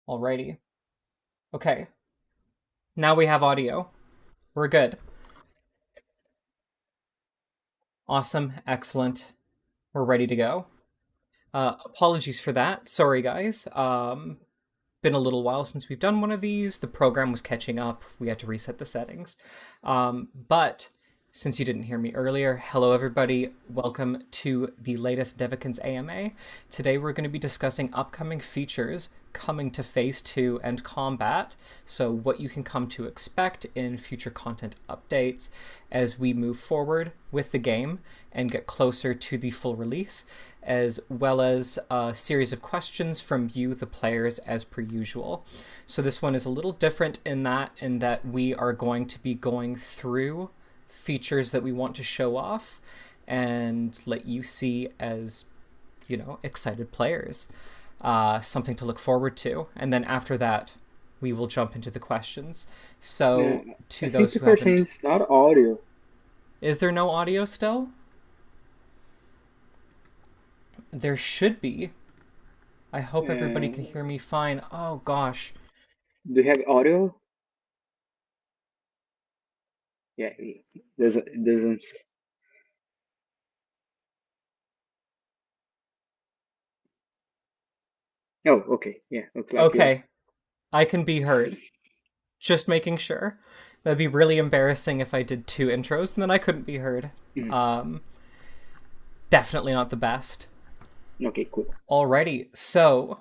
Alrighty. Okay. Now we have audio. We're good. Awesome. Excellent. We're ready to go. Apologies for that. Sorry, guys. Been a little while since we've done one of these. The program was catching up. We had to reset the settings. But since you didn't hear me earlier, hello everybody. Welcome to the latest Devikins AMA. Today we're going to be discussing upcoming features coming to Phase 2 and Combat, so what you can come to expect in future content updates as we move forward with the game and get closer to the full release, as well as a series of questions from you, the players, as per usual. So this one is a little different in that we are going to be going through features that we want to show off and let you see as, excited players. Something to look forward to. And then after that, we will jump into the questions. Yeah, So, I to think those who people are saying haven't, it's not audio. is there no audio still? There should be. I hope everybody can Uh, hear me fine. Oh gosh. do you have audio? Yeah, it doesn't. Oh, okay. Yeah, looks like you. Okay, I can be heard. Just making sure. That'd be really embarrassing if I did two intros and then I couldn't be heard. Mm. Um, Definitely not the best. Okay, cool. Alrighty, so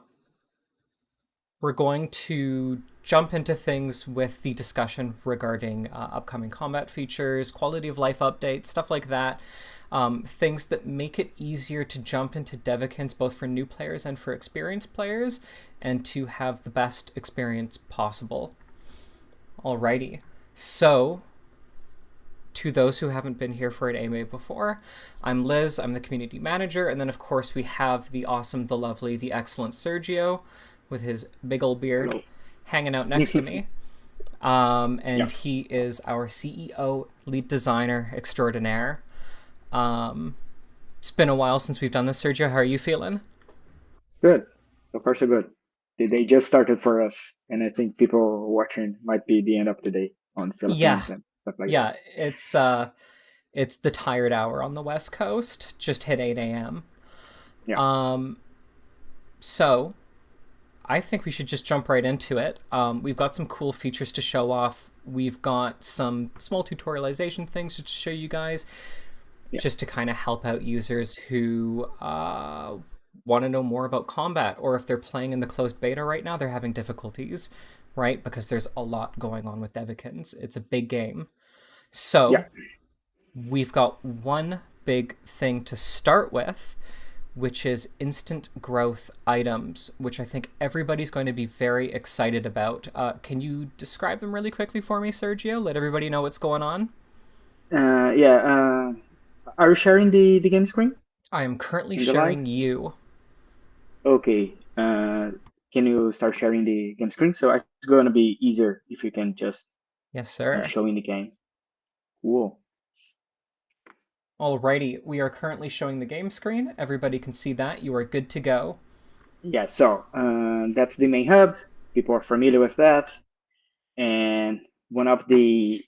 we're going to jump into things with the discussion regarding upcoming combat features, quality of life updates, stuff like that. Things that make it easier to jump into Devikins both for new players and for experienced players, and to have the best experience possible. Alrighty. So, to those who haven't been here for an AMA before, I'm Liz, I'm the community manager, and then of course we have the awesome, the lovely, the excellent Sergio with his big old beard Hello. hanging out next to me. Yeah, And he is our CEO, lead designer extraordinaire. Um, it's been a while since we've done this, Sergio. How are you feeling? good. So far, so good. They just started for us, and I think people watching might be the end of the day on Yeah, Philippines and stuff like that. yeah. It's the tired hour on the West Coast. Just hit 8 a.m. Yeah, Um, so I think we should just jump right into it. We've got some cool features to show off. We've got some small tutorialization things to show you guys, yeah, just to kind of help out users who want to know more about combat, or if they're playing in the closed beta right now, they're having difficulties, right? Because there's a lot going on with Devikins. It's a big game. yeah. So we've got one big thing to start with, which is instant growth items, which I think everybody's going to be very excited about. Can you describe them really quickly for me, Sergio? Let everybody know what's going on. Yeah. Are you sharing the game screen I am currently in the live? sharing you. Okay. Can you start sharing the game screen? So it's going to be easier if you can just Yes, sir. show in the game. Cool. Alrighty, we are currently showing the game screen. Everybody can see that. You are good to go. Yeah. So that's the main hub. People are familiar with that, and one of the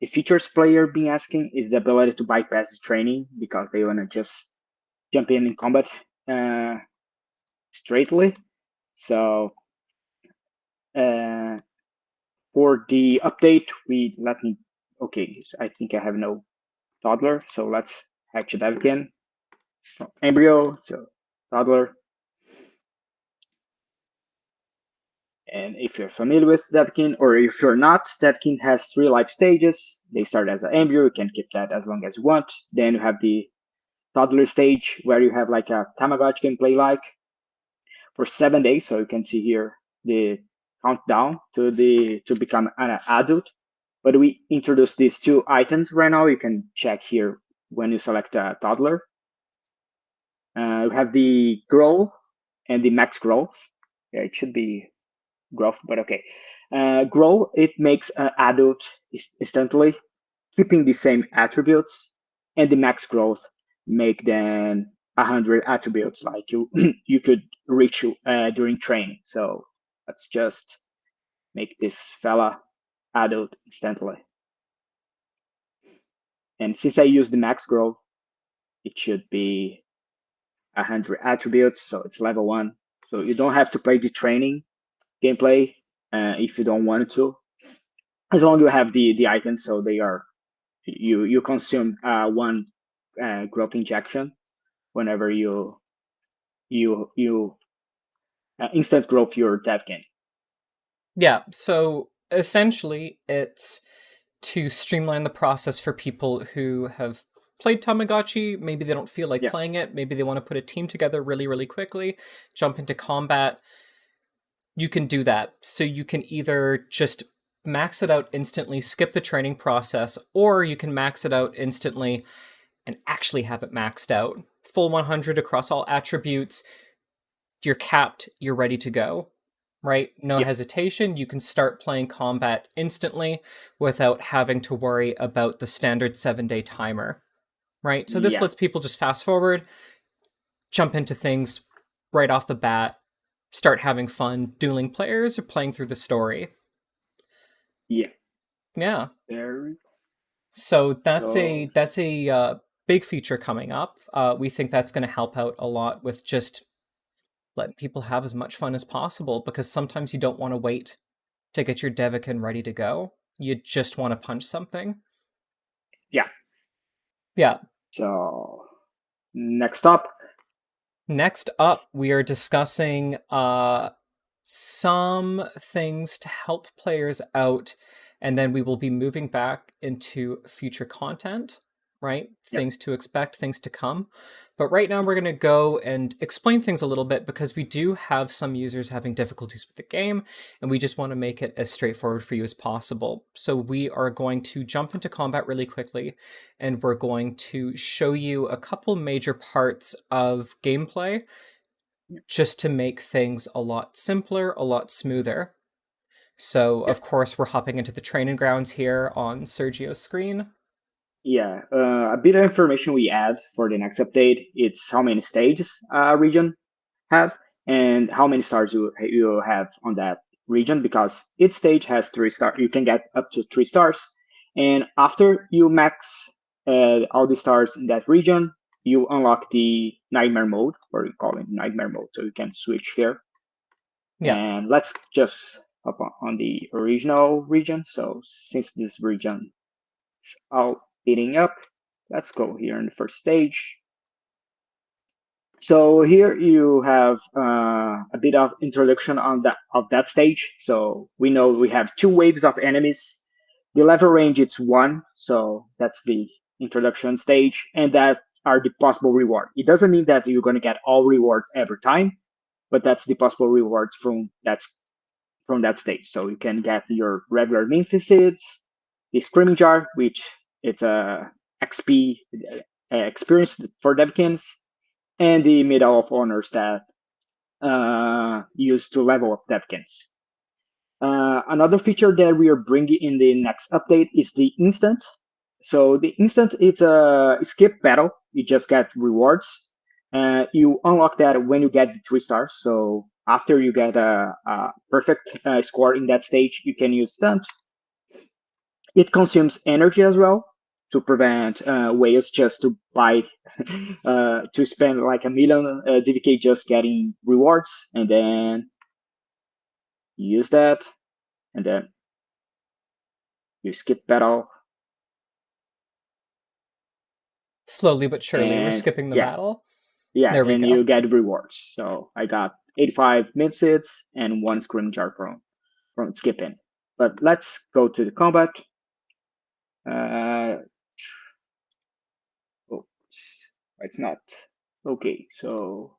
features player been asking is the ability to bypass the training because they want to just jump in combat uh, straightly. So uh, for the update, we let me. Okay, so I think I have no toddler, so let's hatch that again. So embryo, so toddler. And if you're familiar with Devikin, or if you're not, Devikin has three life stages. They start as an embryo, you can keep that as long as you want. Then you have the toddler stage where you have like a Tamagotchi gameplay like for 7 days. So you can see here the countdown to become an adult. But we introduced these two items right now. You can check here when you select a toddler. We have the grow and the max growth. Yeah, it should be growth, but okay. Grow, it makes an adult instantly, keeping the same attributes, and the max growth make them 100 attributes like you you could reach during training. So let's just make this fella adult instantly. And since I use the max growth, it should be 100 attributes, so it's level 1. So you don't have to play the training gameplay if you don't want to, as long as you have the items, so they are you consume one growth injection whenever you instant growth your Devkin. Yeah, so essentially it's to streamline the process for people who have played Tamagotchi. Maybe they don't feel like Yeah, playing it. Maybe they want to put a team together really, really quickly, jump into combat. You can do that. So you can either just max it out instantly, skip the training process, or you can max it out instantly and actually have it maxed out. Full 100 across all attributes. You're capped, you're ready to go. Right? No yeah, hesitation. You can start playing combat instantly without having to worry about the standard 7-day timer. Right? So this yeah, lets people just fast forward, jump into things right off the bat, start having fun dueling players or playing through the story. yeah. Yeah. Very So that's so. a big feature coming up. We think that's going to help out a lot with just letting people have as much fun as possible because sometimes you don't want to wait to get your Devikin ready to go. You just want to punch something. Yeah. Yeah. So next up, Next up, we are discussing some things to help players out, and then we will be moving back into future content, right? yeah, Things to expect, things to come. But right now, we're going to go and explain things a little bit because we do have some users having difficulties with the game, and we just want to make it as straightforward for you as possible. So, we are going to jump into combat really quickly, and we're going to show you a couple major parts of gameplay just to make things a lot simpler, a lot smoother. So, yeah, of course, we're hopping into the training grounds here on Sergio's screen. yeah. A bit of information we add for the next update. It's how many stages region have and how many stars you have on that region, because each stage has 3 stars. You can get up to 3 stars, and after you max all the stars in that region, you unlock the nightmare mode, or you call it nightmare mode. So you can switch here, Yeah, and let's just hop on the original region. So since this region is all eating up, let's go here in the first stage. So here you have a bit of introduction on that stage. So we know we have 2 waves of enemies. The level range is 1, so that's the introduction stage, and that are the possible reward. It doesn't mean that you're going to get all rewards every time, but that's the possible rewards from that stage. So you can get your regular Nymphocyds, the Screaming Jar, which it's a XP experience for Devikins, and the Medal of Honors that used to level up Devikins. Another feature that we are bringing in the next update is the instant. So the instant, it's a skip battle. You just get rewards. You unlock that when you get the 3 stars. So after you get a perfect score in that stage, you can use stunt. It consumes energy as well to prevent whales just to buy to spend like a million DVK just getting rewards, and then you use that, and then you skip battle, slowly but surely, we're and skipping the yeah, battle. yeah, There we and go. you get rewards. So I got 85 Mimsits and 1 Scream Jar from skipping. But let's go to the combat. Uh, oh, it's not okay. So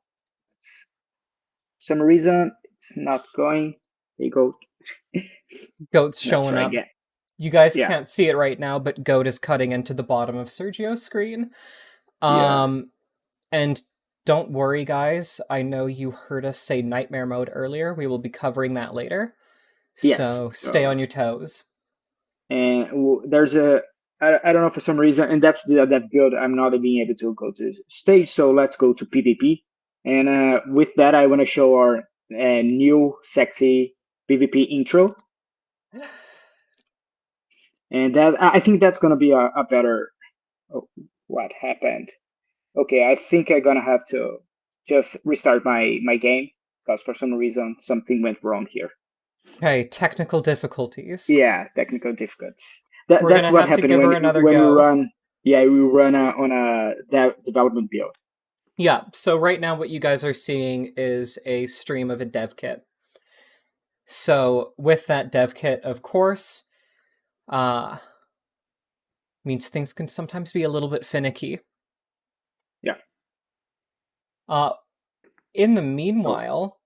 some reason it's not going. They go. Goat's Let's showing try up. again. You guys Yeah, can't see it right now, but Goat is cutting into the bottom of Sergio's screen. yeah, Um, and don't worry, guys. I know you heard us say nightmare mode earlier. We will be covering that later. yes. So stay So on your toes. and there's I don't know for some reason, and that's that build. I'm not being able to go to stage, so let's go to PvP. And with that, I want to show our new sexy PvP intro, and that I think that's gonna be a better. Oh, what happened? Okay, I think I'm gonna have to just restart my game because for some reason something went wrong here. Okay, technical difficulties. Yeah, technical difficulties. That We're that's gonna what have to happened give her another when we go. run. Yeah, we run on a development build. Yeah, so right now what you guys are seeing is a stream of a dev kit. So with that dev kit, of course, uh, means things can sometimes be a little bit finicky. Yeah. Uh, in the Oh, meanwhile,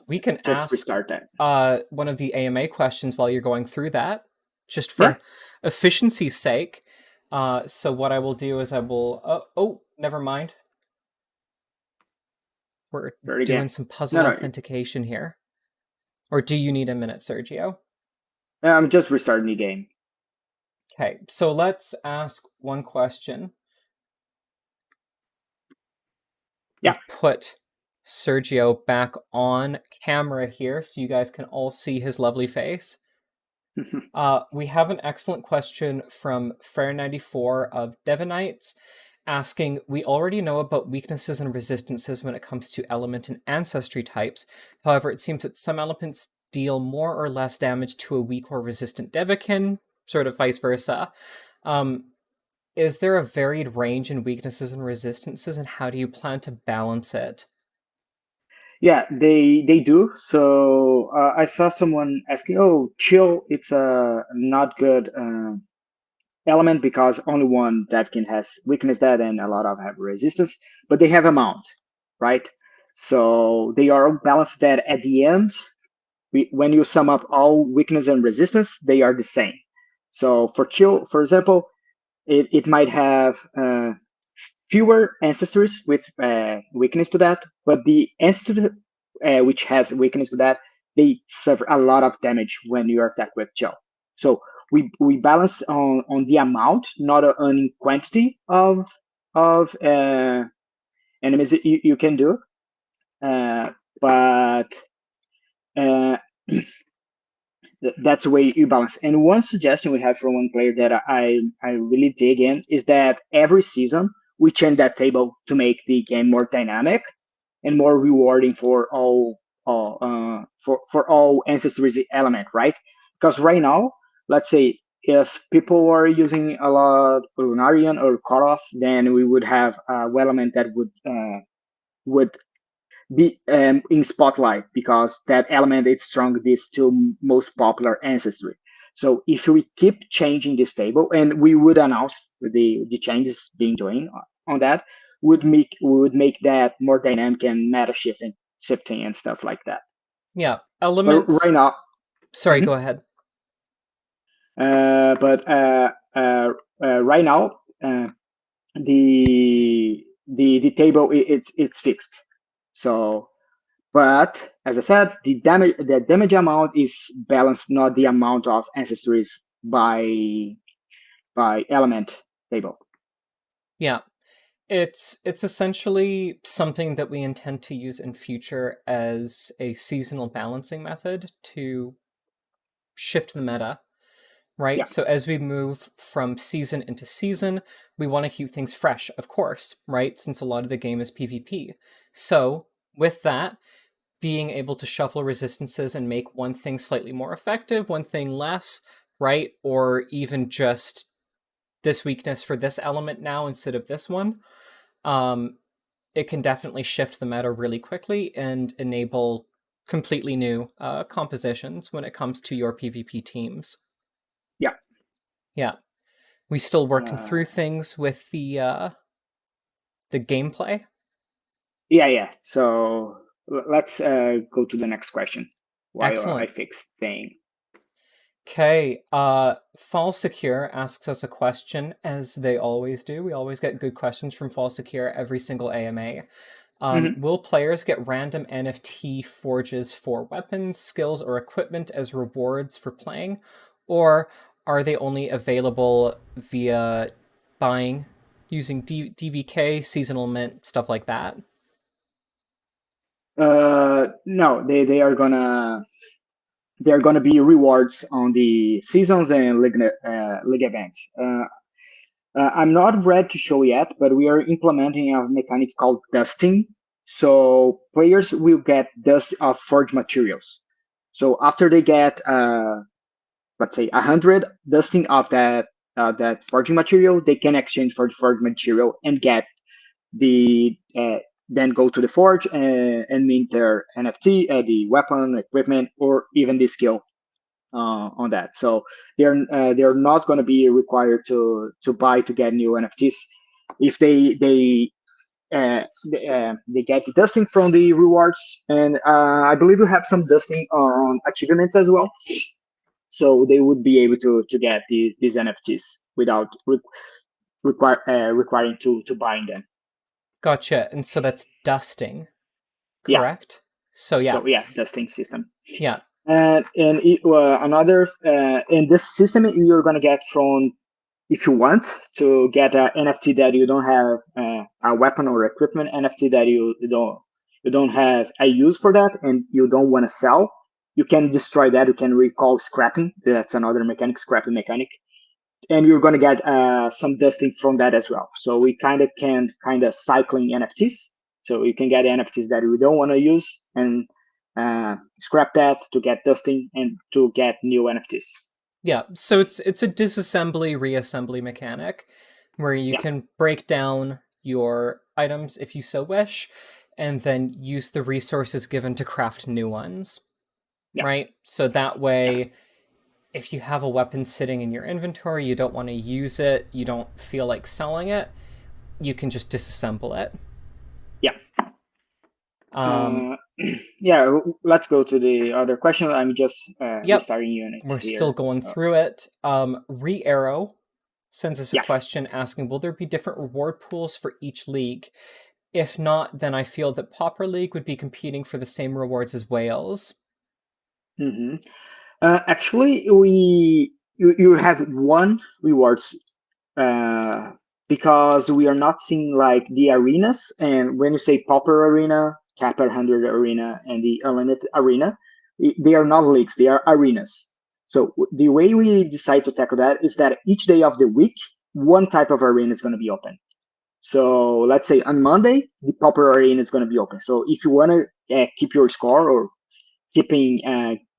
we can just ask restart that. one of the AMA questions while you're going through that, just Yeah. for efficiency's sake. So what I will do is I will. Oh, never mind. We're Start again. doing some puzzle No, no. authentication here. Or do you need a minute, Sergio? I'm just restarting the game. Okay, so let's ask one question. Yeah. We've put Sergio back on camera here so you guys can all see his lovely face. We have an excellent question from Fair94 of Devonites asking, we already know about weaknesses and resistances when it comes to element and ancestry types. However, it seems that some elements deal more or less damage to a weak or resistant Devikin, sort of vice versa. Um, is there a varied range in weaknesses and resistances, and how do you plan to balance it? Yeah, they do. So I saw someone asking, "Oh, chill. It's a not good element because only one that can has weakness that, and a lot of have resistance, but they have a mount, right? So they are balanced that at the end. When you sum up all weakness and resistance, they are the same. So for chill, for example, it might have fewer ancestors with weakness to that, but the ancestor which has weakness to that, they suffer a lot of damage when you attack with chill. So we balance on the amount, not on quantity of enemies you can do, but uh, that's the way you balance. And one suggestion we have from one player that I really dig in is that every season we change that table to make the game more dynamic and more rewarding for all ancestry element, right? Because right now, let's say if people are using a lot Lunarian or Cutoff, then we would have a element that would be in spotlight because that element is strong these two most popular ancestry. So if we keep changing this table, and we would announce the changes being doing on that, would make that more dynamic and meta shifting and stuff like that. Yeah, But right elements. now, Sorry, mhm. go ahead. but right now, the table it's fixed. So but as I said, the damage amount is balanced, not the amount of ancestries by element table. Yeah, it's essentially something that we intend to use in future as a seasonal balancing method to shift the meta, right? Yeah, So as we move from season into season, we want to keep things fresh, of course, right? Since a lot of the game is PvP. So with that, being able to shuffle resistances and make one thing slightly more effective, one thing less, right? Or even just this weakness for this element now instead of this one. Um, it can definitely shift the meta really quickly and enable completely new compositions when it comes to your PvP teams. yeah, Yeah, we still working uh, through things with the gameplay. yeah, yeah. So let's go to the next question while I Excellent. fix thing. Okay, Fall Secure asks us a question, as they always do. We always get good questions from Fall Secure every single AMA. Mhm. Will players get random NFT forges for weapons, skills, or equipment as rewards for playing? Or are they only available via buying using DVK, seasonal mint, stuff like that? No, they are gonna be rewards on the seasons and league events. I'm not ready to show yet, but we are implementing a mechanic called dusting. So players will get dust of forge materials. So after they get, let's say, 100 dusting of that forging material, they can exchange for the forged material and get then go to the forge and mint their NFT, the weapon, equipment, or even the skill on that. So they're not going to be required to buy to get new NFTs. If they get the dusting from the rewards, and I believe we have some dusting on achievements as well. So they would be able to get these NFTs without requiring to buying them. Gotcha. And so that's dusting, Yeah. correct? So yeah, So yeah, dusting system. yeah, Another in this system you're gonna get from if you want to get an NFT that you don't have a weapon or equipment NFT that you don't have a use for that and you don't want to sell, you can destroy that. You can recall scrapping. That's another mechanic, scrapping mechanic, and you're gonna get some dusting from that as well. So we kind of cycling NFTs. So you can get NFTs that we don't want to use and scrap that to get dusting and to get new NFTs. yeah. So it's a disassembly reassembly mechanic where you Yeah, can break down your items if you so wish, and then use the resources given to craft new ones. yeah, Right? So that yeah, way, if you have a weapon sitting in your inventory, you don't want to use it, you don't feel like selling it, you can just disassemble it. yeah. Um, Uh, yeah, let's go to the other question. I'm just yep, restarting unit we're still here. going So through it. Re-Arrow sends us a yeah. question asking, will there be different reward pools for each league? If not, then I feel that Pauper League would be competing for the same rewards as Wales. Hmm. Actually, you have one rewards uh, because we are not seeing like the arenas. And when you say Pauper Arena, Kappa 100 Arena, and the Unlimited Arena, they are not leagues, they are arenas. So the way we decide to tackle that is that each day of the week, one type of arena is going to be open. So let's say on Monday, the Pauper Arena is going to be open. So if you want to keep your score or keeping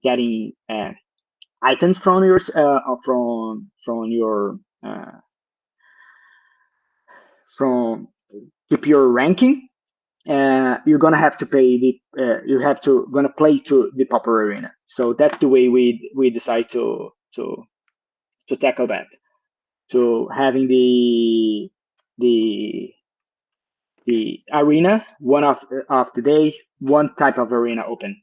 getting items from your from keep your ranking, you're gonna have to pay the you have to gonna play to the Pauper Arena. So that's the way we decide to tackle that. To having the the arena one of the day, one type of arena open.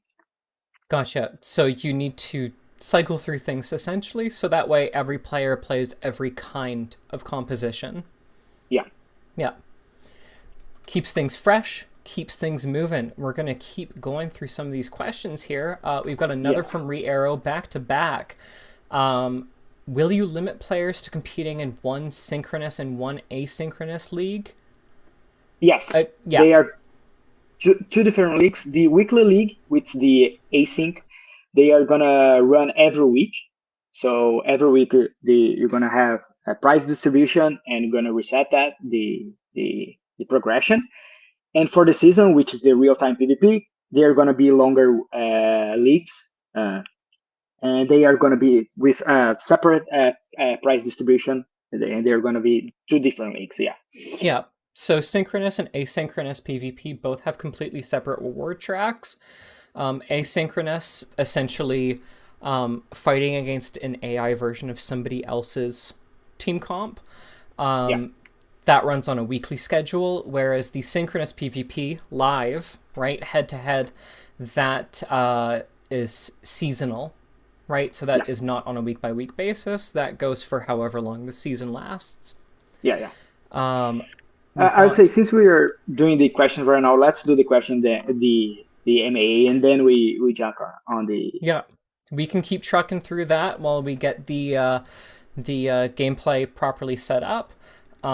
Gotcha. So you need to cycle through things essentially, so that way every player plays every kind of composition. Yeah, Yeah. Keeps things fresh, keeps things moving. We're going to keep going through some of these questions here. We've got yeah. another from Re-Arrow back to back. Um, will you limit players to competing in one synchronous and one asynchronous league? Yes, Yeah, they are two different leagues. The weekly league, with the async, they are gonna run every week. So every week, you're gonna have a price distribution, and you're gonna reset that the progression. And for the season, which is the real time PvP, they are gonna be longer leagues, and they are gonna be with separate price distribution, and they're gonna be two different leagues. Yeah, yeah. So synchronous and asynchronous PvP both have completely separate reward tracks. Asynchronous, essentially fighting against an AI version of somebody else's team comp. yeah, That runs on a weekly schedule, whereas the synchronous PvP live, right, head to head, that is seasonal, right? So yeah, that is not on a week by week basis. That goes for however long the season lasts. yeah, yeah. Um, we've I would say got since we are doing the question right now, let's do the question the MAA, and then we jump on the yeah, we can keep trucking through that while we get the gameplay properly set up.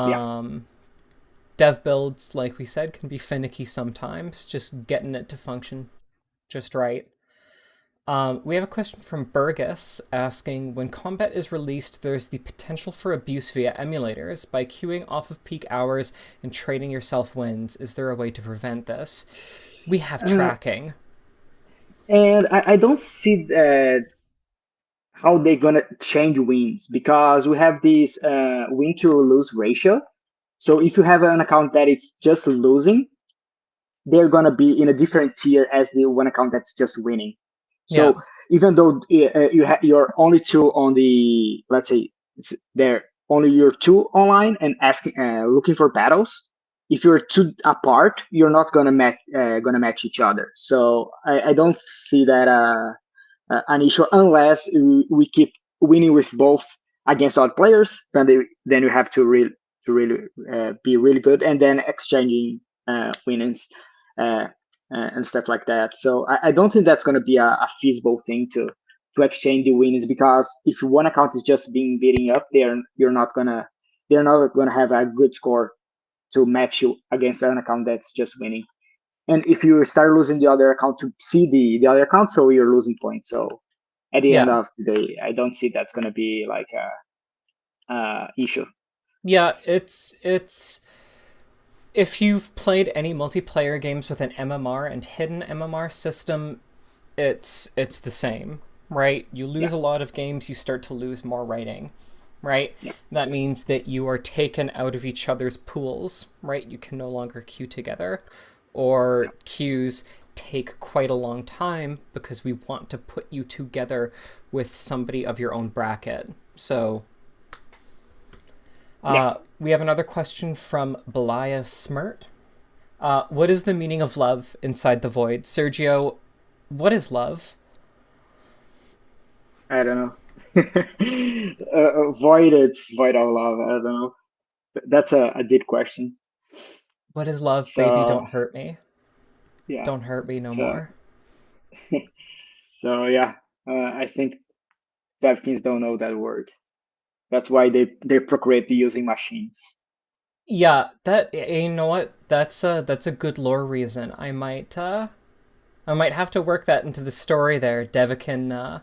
Yeah. Um, Dev builds, like we said, can be finicky sometimes. Just getting it to function just right. We have a question from Burgess asking, when combat is released, there's the potential for abuse via emulators. By queuing off of peak hours and trading yourself wins, is there a way to prevent this? We have Uh, tracking. and I don't see how they're gonna change wins because we have this win to lose ratio. So if you have an account that it's just losing, they're gonna be in a different tier as the one account that's just winning. Yeah, So even though you're only two on the, let's say they're only you're two online and asking looking for battles. If you're two apart, you're not gonna match each other. So I don't see that an issue unless we keep winning with both against other players. Then you have to really be really good and then exchanging winnings uh, and stuff like that. So I don't think that's going to be a feasible thing to exchange the winnings because if one account is just being beating up, they're not gonna have a good score to match you against an account that's just winning. And if you start losing the other account to see the other account, so you're losing points. So at the end yeah, of the day, I don't see that's going to be like a issue. yeah. It's if you've played any multiplayer games with an MMR and hidden MMR system, it's the same, right? You Yeah, lose a lot of games, you start to lose more rating, right? yeah, That means that you are taken out of each other's pools, right? You can no longer queue together, yeah, or queues take quite a long time because we want to put you together with somebody of your own bracket. So, yeah. we have another question from Belaya Smirt. What is the meaning of love inside the void? Sergio, what is love? I don't know. Void, it's void of love. I don't know. That's a deep question. What is love, baby? So Don't hurt me. yeah, Don't hurt me no so more. so yeah, I think Devikins don't know that word. That's why they procreate using machines. Yeah, that you know what? That's a good lore reason. I might have to work that into the story there. Devikin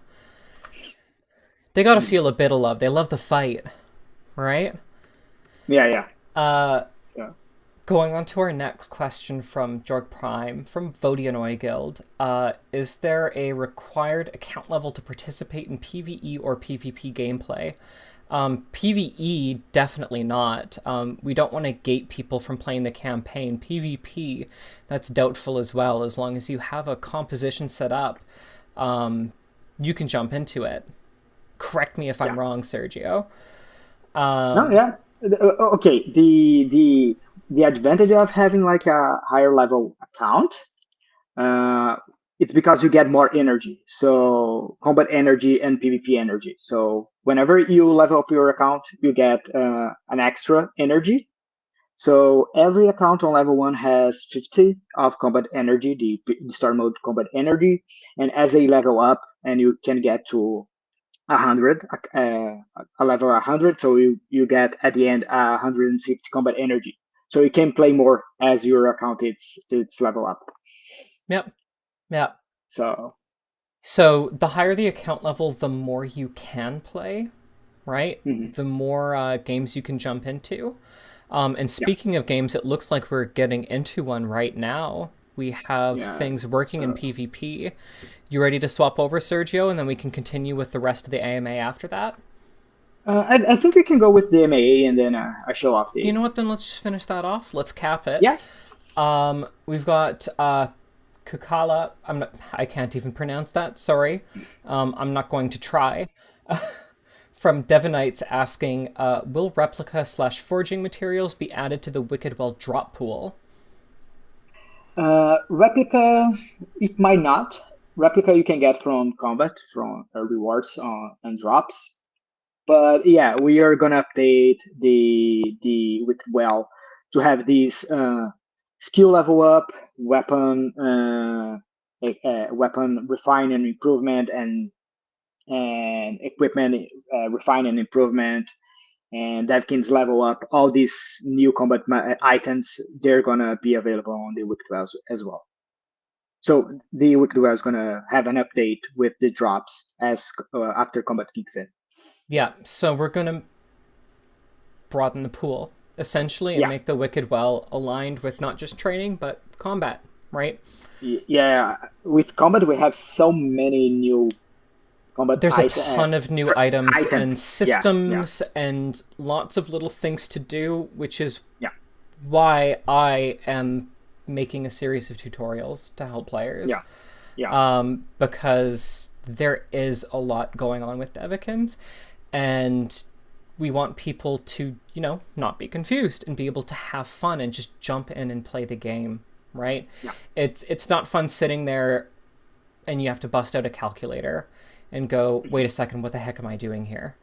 they gotta Mm. feel a bit of love. They love the fight, right? Yeah, yeah. Uh So Going on to our next question from Jorg Prime from Vodianoi Guild. Is there a required account level to participate in PvE or PvP gameplay? PvE, definitely not. We don't want to gate people from playing the campaign. PvP, that's doubtful as well. As long as you have a composition set up, um, you can jump into it. Correct me if yeah. I'm wrong, Sergio. No, Um, yeah. Okay. The advantage of having like a higher level account, uh, it's because you get more energy. So combat energy and PvP energy. So whenever you level up your account, you get an extra energy. So every account on level one has 50 of combat energy, the start mode combat energy, and as they level up, and you can get to 100, a level 100, so you get at the end 150 combat energy. So you can play more as your account it's level up. yep, yep. So So the higher the account level, the more you can play, right? mhm, The more games you can jump into. And yeah, speaking of games, it looks like we're getting into one right now. We have yeah. things working in So PvP. You ready to swap over, Sergio, and then we can continue with the rest of the AMA after that? I think we can go with the MAA and then I show off You the know what? Then let's just finish that off. Let's cap it. yeah. We've got Kukala. I can't even pronounce that. Sorry. I'm not going to try. From Devonites asking, will replica slash forging materials be added to the Wicked Well drop pool? Replica, it might not. Replica you can get from combat, from rewards and drops. But yeah, we are gonna update the with well to have these skill level up, weapon weapon refine and improvement, and and equipment refine and improvement, and Devikins level up. All these new combat items, they're gonna be available on the Wiki as well. So the Wiki is gonna have an update with the drops as after combat kicks in. Yeah, so we're gonna broaden the pool essentially and Yeah, make the Wicked Well aligned with not just training but combat, right? yeah. With combat, we have so many new combat There's a ton of new items and items. Yeah, yeah, systems and lots of little things to do, which is yeah, why I am making a series of tutorials to help players. yeah, yeah. Because there is a lot going on with Devikins, and we want people to, not be confused and be able to have fun and just jump in and play the game, right? Yeah. It's not fun sitting there and you have to bust out a calculator and go, wait a second, what the heck am I doing here?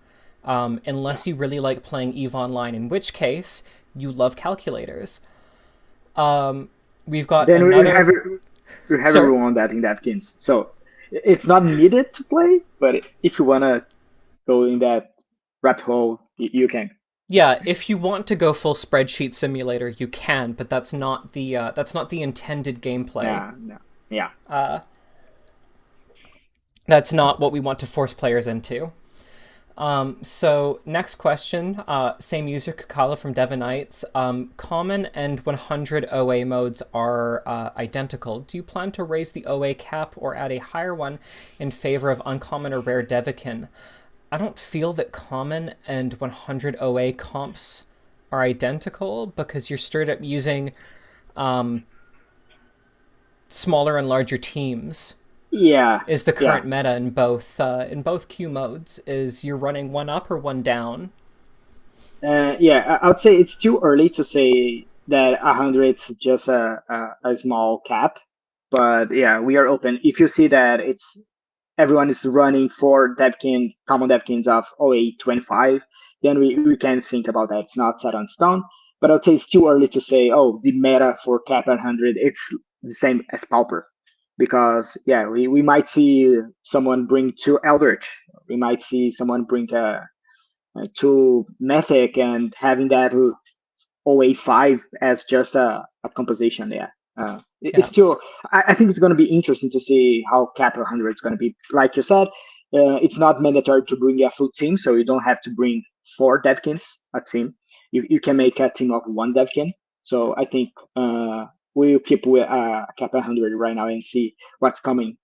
Yeah. Unless you really like playing EVE Online, in which case you love calculators. We've got Then another. we have a Sorry. rule on that in Devikins. So it's not needed to play, but if you wanna go in that rabbit hole, you can. Yeah, if you want to go full spreadsheet simulator, you can, but that's not the intended gameplay. Yeah, no, yeah. That's not what we want to force players into. So next question, same user Kakala from Devonites. Common and 100 OA modes are identical. Do you plan to raise the OA cap or add a higher one in favor of uncommon or rare Devikin? I don't feel that common and 100 OA comps are identical because you're straight up using smaller and larger teams Yeah, is the yeah. current meta in both Q modes. Is you're running one up or one down. Yeah, I would say it's too early to say that 100 is just a small cap, but yeah, we are open. If you see that it's everyone is running for Devkin, common Devkins of 0825, then we can think about that. It's not set on stone, but I would say it's too early to say, oh, the meta for cap 100, it's the same as Pauper. Because, yeah, we might see someone bring two Eldritch. We might see someone bring two Mythic and having that 085 as just a composition there. It's Yeah, still, I think it's going to be interesting to see how Cap 100 is going to be. Like you said, it's not mandatory to bring a full team, so you don't have to bring four Devkins a team. You can make a team of one Devkin. So I think we'll keep with Cap 100 right now and see what's coming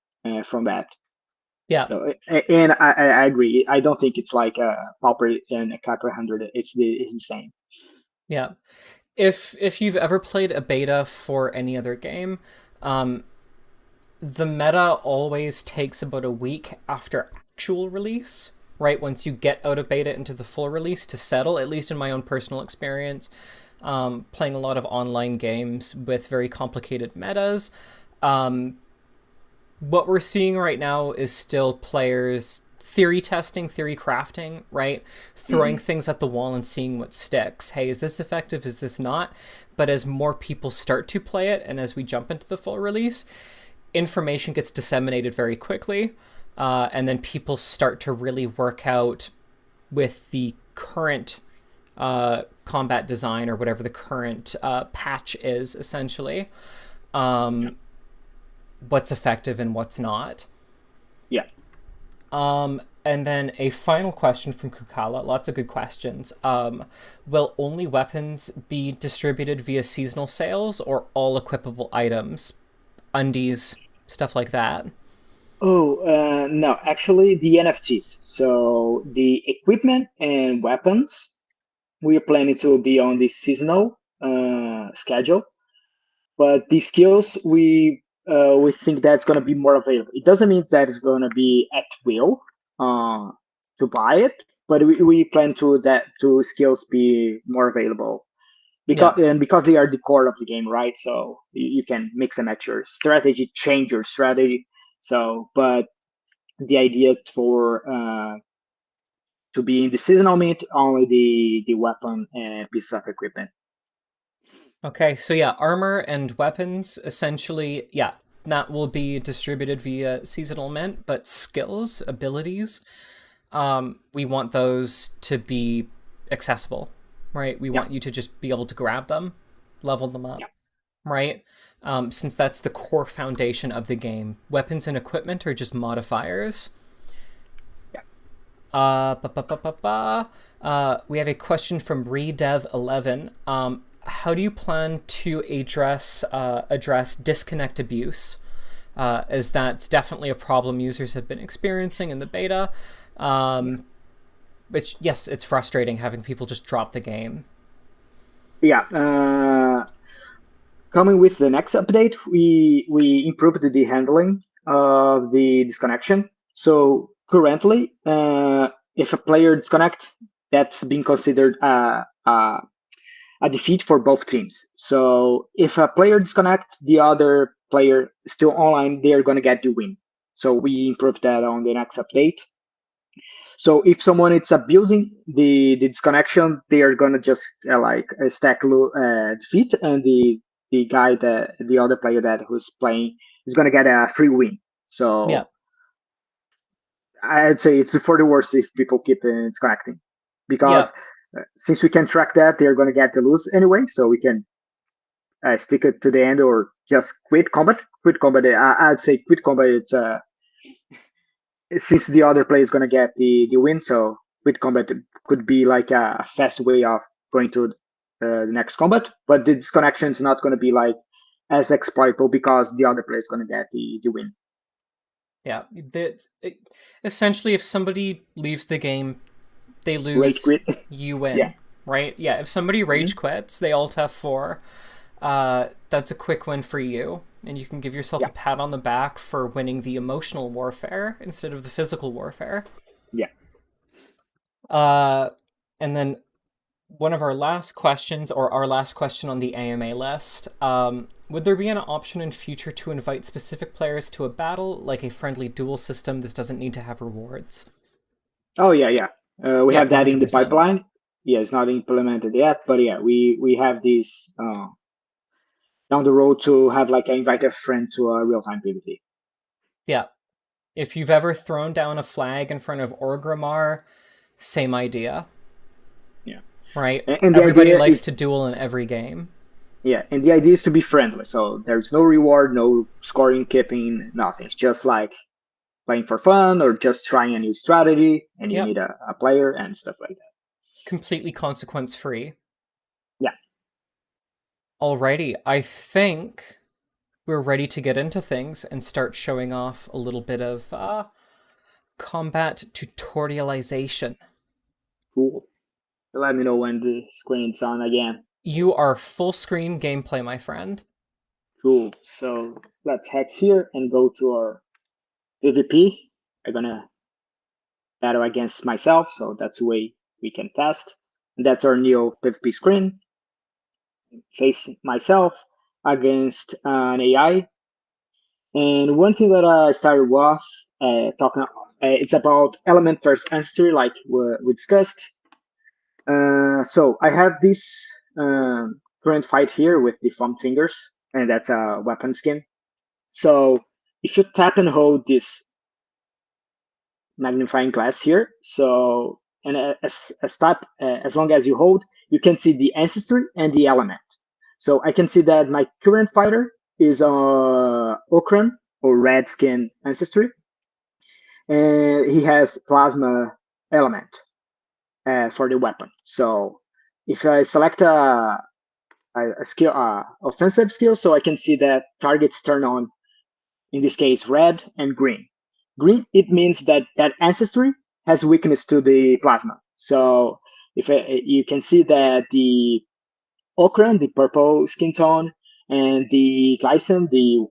from that. yeah, So and I agree. I don't think it's like a Pauper and a Cap 100. It's the same. yeah. If you've ever played a beta for any other game, um, the meta always takes about a week after actual release, right? Once you get out of beta into the full release to settle, at least in my own personal experience, playing a lot of online games with very complicated metas. Um, what we're seeing right now is still players theory testing, theory crafting, right? Throwing Hmm. things at the wall and seeing what sticks. Hey, is this effective? Is this not? But as more people start to play it and as we jump into the full release, information gets disseminated very quickly. And then people start to really work out with the current combat design or whatever the current patch is, essentially, Yeah. what's effective and what's not. Yeah. And then a final question from Kukala. Lots of good questions. Will only weapons be distributed via seasonal sales or all equipable items, undies, stuff like that? Oh, no, actually, the NFTs. So the equipment and weapons, we are planning to be on the seasonal schedule, but the skills we think that's going to be more available. It doesn't mean that it's going to be at will uh, to buy it, but we plan to skills be more available Yeah. because they are the core of the game, right? So you can mix and match your strategy, change your strategy. So, but the idea for to be in the seasonal meat only the weapon and pieces of equipment. Okay, so yeah, armor and weapons essentially, yeah. that will be distributed via seasonal mint, but skills, abilities, we want those to be accessible, right? We Yeah, want you to just be able to grab them, level them up, yeah, right? Since that's the core foundation of the game. Weapons and equipment are just modifiers. yeah. Ba, ba, ba, ba, ba. We have a question from Redev11. How do you plan to address disconnect abuse? As that's definitely a problem users have been experiencing in the beta. Um, which, yes, it's frustrating having people just drop the game. Yeah. Coming with the next update, we improved the handling of the disconnection. So currently, if a player disconnect, that's being considered a defeat for both teams. So if a player disconnect, the other player still online, they're gonna get the win. So we improved that on the next update. So if someone is abusing the disconnection, they are gonna just stack defeat, and the guy that the other player that who's playing is gonna get a free win. Yeah, So I'd say it's for the worst if people keep disconnecting, yeah, because since we can track that, they're gonna get to lose anyway. So we can stick it to the end or just quit combat. Quit combat. I'd say quit combat. It's since the other player is gonna get the win, so quit combat could be like a fast way of going to the next combat. But the disconnection is not gonna be like as exploitable because the other player is gonna get the win. yeah. Essentially, if somebody leaves the game, they Rage lose, quit. you Yeah. win, right? Yeah, if somebody Hmm. rage quits, they alt F4. That's a quick win for you, and you can give yourself Yeah. a pat on the back for winning the emotional warfare instead of the physical warfare. Yeah. Uh, and then one of our last questions, or our last question on the AMA list, would there be an option in future to invite specific players to a battle, like a friendly duel system? This doesn't need to have rewards. Oh yeah, yeah. We Yeah, have that in the 100%. pipeline. Yeah, it's not implemented yet, but yeah, we have this down the road to have like invite a friend to a real time PvP. Yeah. If you've ever thrown down a flag in front of Orgrimmar, same idea, Yeah, right? and the Everybody idea likes is to duel in every game. Yeah, and the idea is to be friendly. So there's no reward, no scoring, keeping, nothing. It's just like playing for fun or just trying a new strategy, and you Yep. need a player and stuff like that. Completely consequence free. Yeah, Alrighty, I think we're ready to get into things and start showing off a little bit of combat tutorialization. cool. Let me know when the screen's on again. You are full screen gameplay, my friend. Cool. So let's head here and go to our PvP. I'm gonna battle against myself, so that's the way we can test. And that's our new PvP screen. Face myself against an AI. And one thing that I started off talking, it's about element first ancestry, like we discussed. So I have this current fight here with the foam fingers, and that's a weapon skin. So if you tap and hold this magnifying glass here, so and as long as you hold, you can see the ancestry and the element. So I can see that my current fighter is Okran or red skin ancestry, and he has plasma element for the weapon. So if I select a skill, offensive skill, so I can see that targets turn on, in this case, red and green. Green, it means that that ancestry has weakness to the plasma. So if you can see that the Okran, the purple skin tone, and the Glycine, the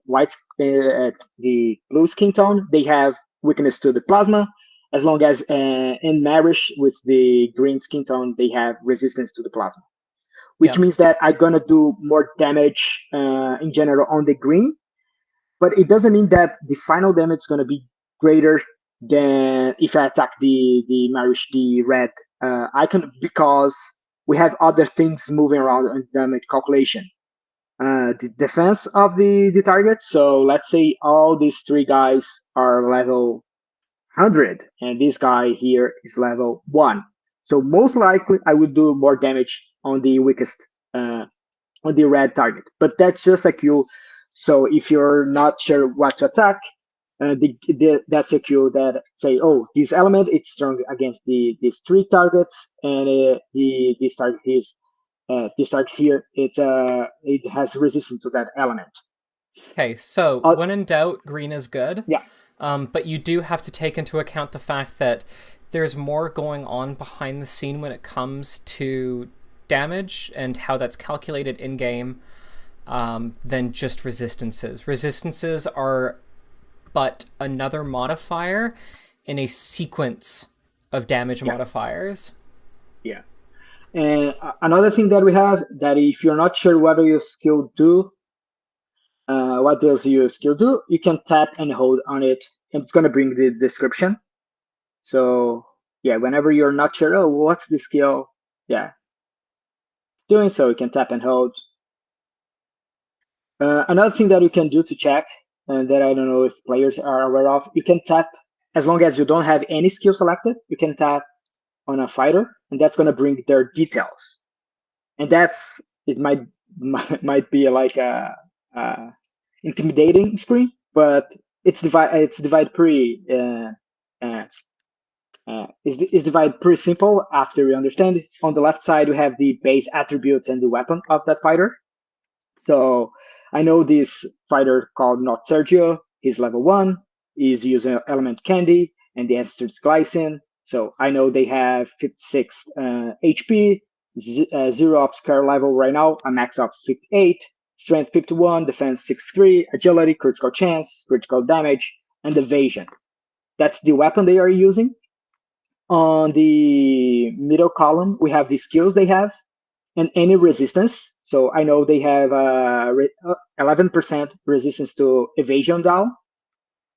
blue skin tone, they have weakness to the plasma. As long as in Marish with the green skin tone, they have resistance to the plasma, which Yep. means that I'm gonna do more damage in general on the green. But it doesn't mean that the final damage is gonna be greater than if I attack the Marish, the red icon, because we have other things moving around in damage calculation. the defense of the target. So let's say all these three guys are level 100, and this guy here is level 1. So most likely I would do more damage on the weakest, on the red target. But that's just a Q. So if you're not sure what to attack, that's a cue that say, oh, this element it's strong against these three targets, and this target is this target here it has resistance to that element. Okay, so Uh, when in doubt, green is good. yeah, But you do have to take into account the fact that there's more going on behind the scene when it comes to damage and how that's calculated in game than just resistances. Resistances are but another modifier in a sequence of damage yeah, modifiers. yeah. And another thing that we have that if you're not sure what your skill do, what does your skill do? You can tap and hold on it, and it's gonna bring the description. So yeah, whenever you're not sure, oh, what's the skill? Yeah, doing so, you can tap and hold. Another thing that you can do to check, and that I don't know if players are aware of, you can tap as long as you don't have any skill selected. You can tap on a fighter, and that's gonna bring their details. And that's it might be like a intimidating screen, but it's divided pretty uh, is divided pretty simple after you understand. On the left side, we have the base attributes and the weapon of that fighter. So I know this fighter called Not Sergio. He's level 1. He's using element candy and the ancestors glycine. So I know they have 56 HP, 0 of scare level right now, a max of 58, strength 51, defense 63, agility, critical chance, critical damage, and evasion. That's the weapon they are using. On the middle column, we have the skills they have and any resistance. So I know they have 11% resistance to evasion down.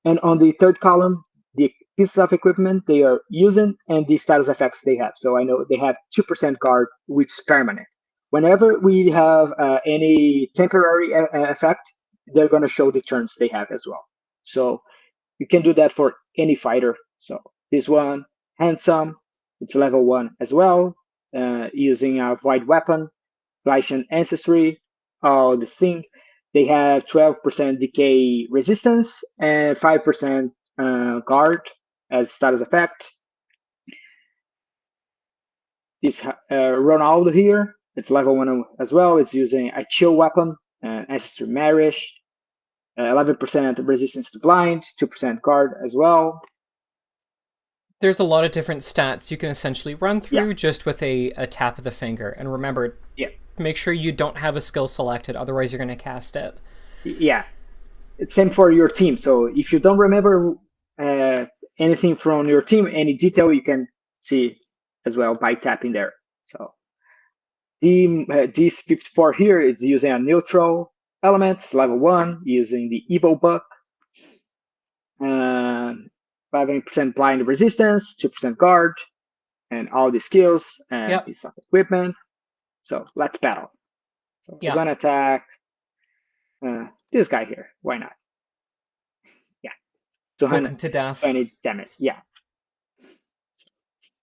And on the third column, the pieces of equipment they are using and the status effects they have. So I know they have 2% guard, which is permanent. Whenever we have any temporary effect, they're going to show the turns they have as well. So you can do that for any fighter. So this one, handsome, it's level 1 as well, using a void weapon, Glycian ancestry, all the thing. They have 12% decay resistance and 5% guard as status effect. This Ronaldo here, it's level 1 as well. It's using a chill weapon, ancestry marriage, 11% resistance to blind, 2% guard as well. There's a lot of different stats you can essentially run Yeah, through just with a tap of the finger. And remember, yeah, make sure you don't have a skill selected, otherwise you're going to cast it. yeah. It's same for your team. So if you don't remember uh, anything from your team, any detail you can see as well by tapping there. So this 54 here is using a neutral element, level 1, using the Evo Buck. 5% blind resistance, 2% guard, and all the skills and Yep. piece of equipment. So let's battle. So we're Yep. gonna attack this guy here. Why not? Yeah, Poke him to death. 220 damage. Yeah.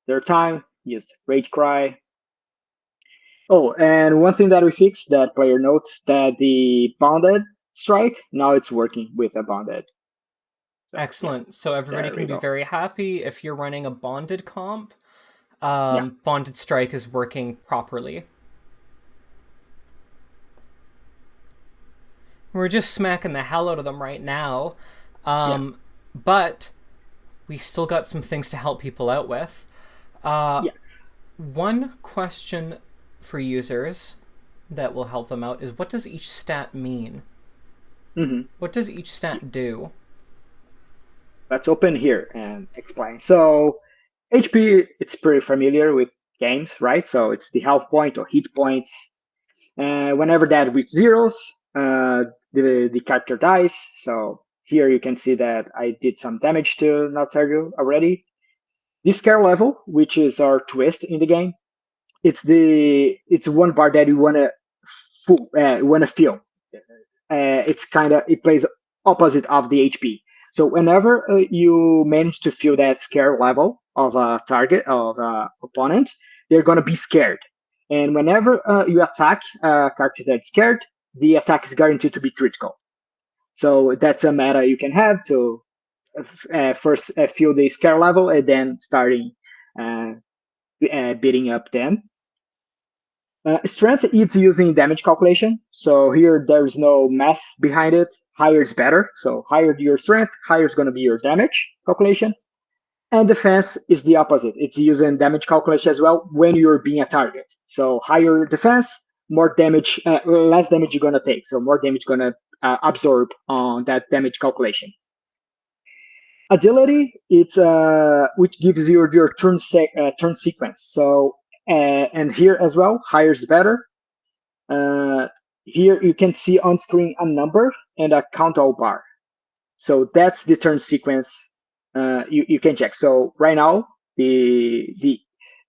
Third time, used Rage Cry. Oh, and one thing that we fixed that player notes that the bonded strike now it's working with a bonded. So yeah, Excellent. So everybody there we can be go. very happy if you're running a bonded comp. Yeah, Bonded strike is working properly. We're just smacking the hell out of them right now. yeah, But we still got some things to help people out with. Uh, yeah. One question for users that will help them out is what does each stat mean? hmm What does each stat do? Let's open here and explain. So HP, it's pretty familiar with games, right? So it's the health point or hit points. Whenever that reaches zeros, the character dies. So here you can see that I did some damage to Natsugu already. This care level, which is our twist in the game, it's one bar that you wanna feel. it plays opposite of the HP. So whenever you manage to feel that scare level of a target of opponent, they're gonna be scared. And whenever you attack a character that's scared, the attack is guaranteed to be critical. So that's a meta you can have to first feel the scare level and then starting uh, beating up them. Strength is using damage calculation. So here there is no math behind it. Higher is better. So higher your strength, higher is going to be your damage calculation. And defense is the opposite. It's using damage calculation as well when you're being a target. So higher defense, more damage, less damage you're going to take. So more damage going to absorb on that damage calculation. Agility, it's which gives you your turn sequence. So and here as well, higher is better. Here you can see on screen a number and a count all bar. So that's the turn sequence you can check. So right now, the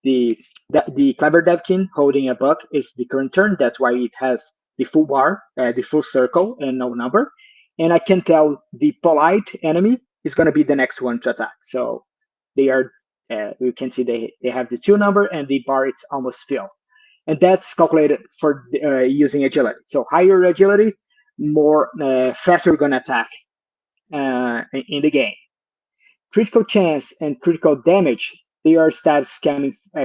Clever Devkin holding a buck is the current turn. That's why it has the full bar, the full circle, and no number. And I can tell the polite enemy is going to be the next one to attack. So they are, you can see they have the 2 number and the bar it's almost filled. And that's calculated for using agility. So higher agility, more faster you're going to attack in the game. Critical chance and critical damage, they are stats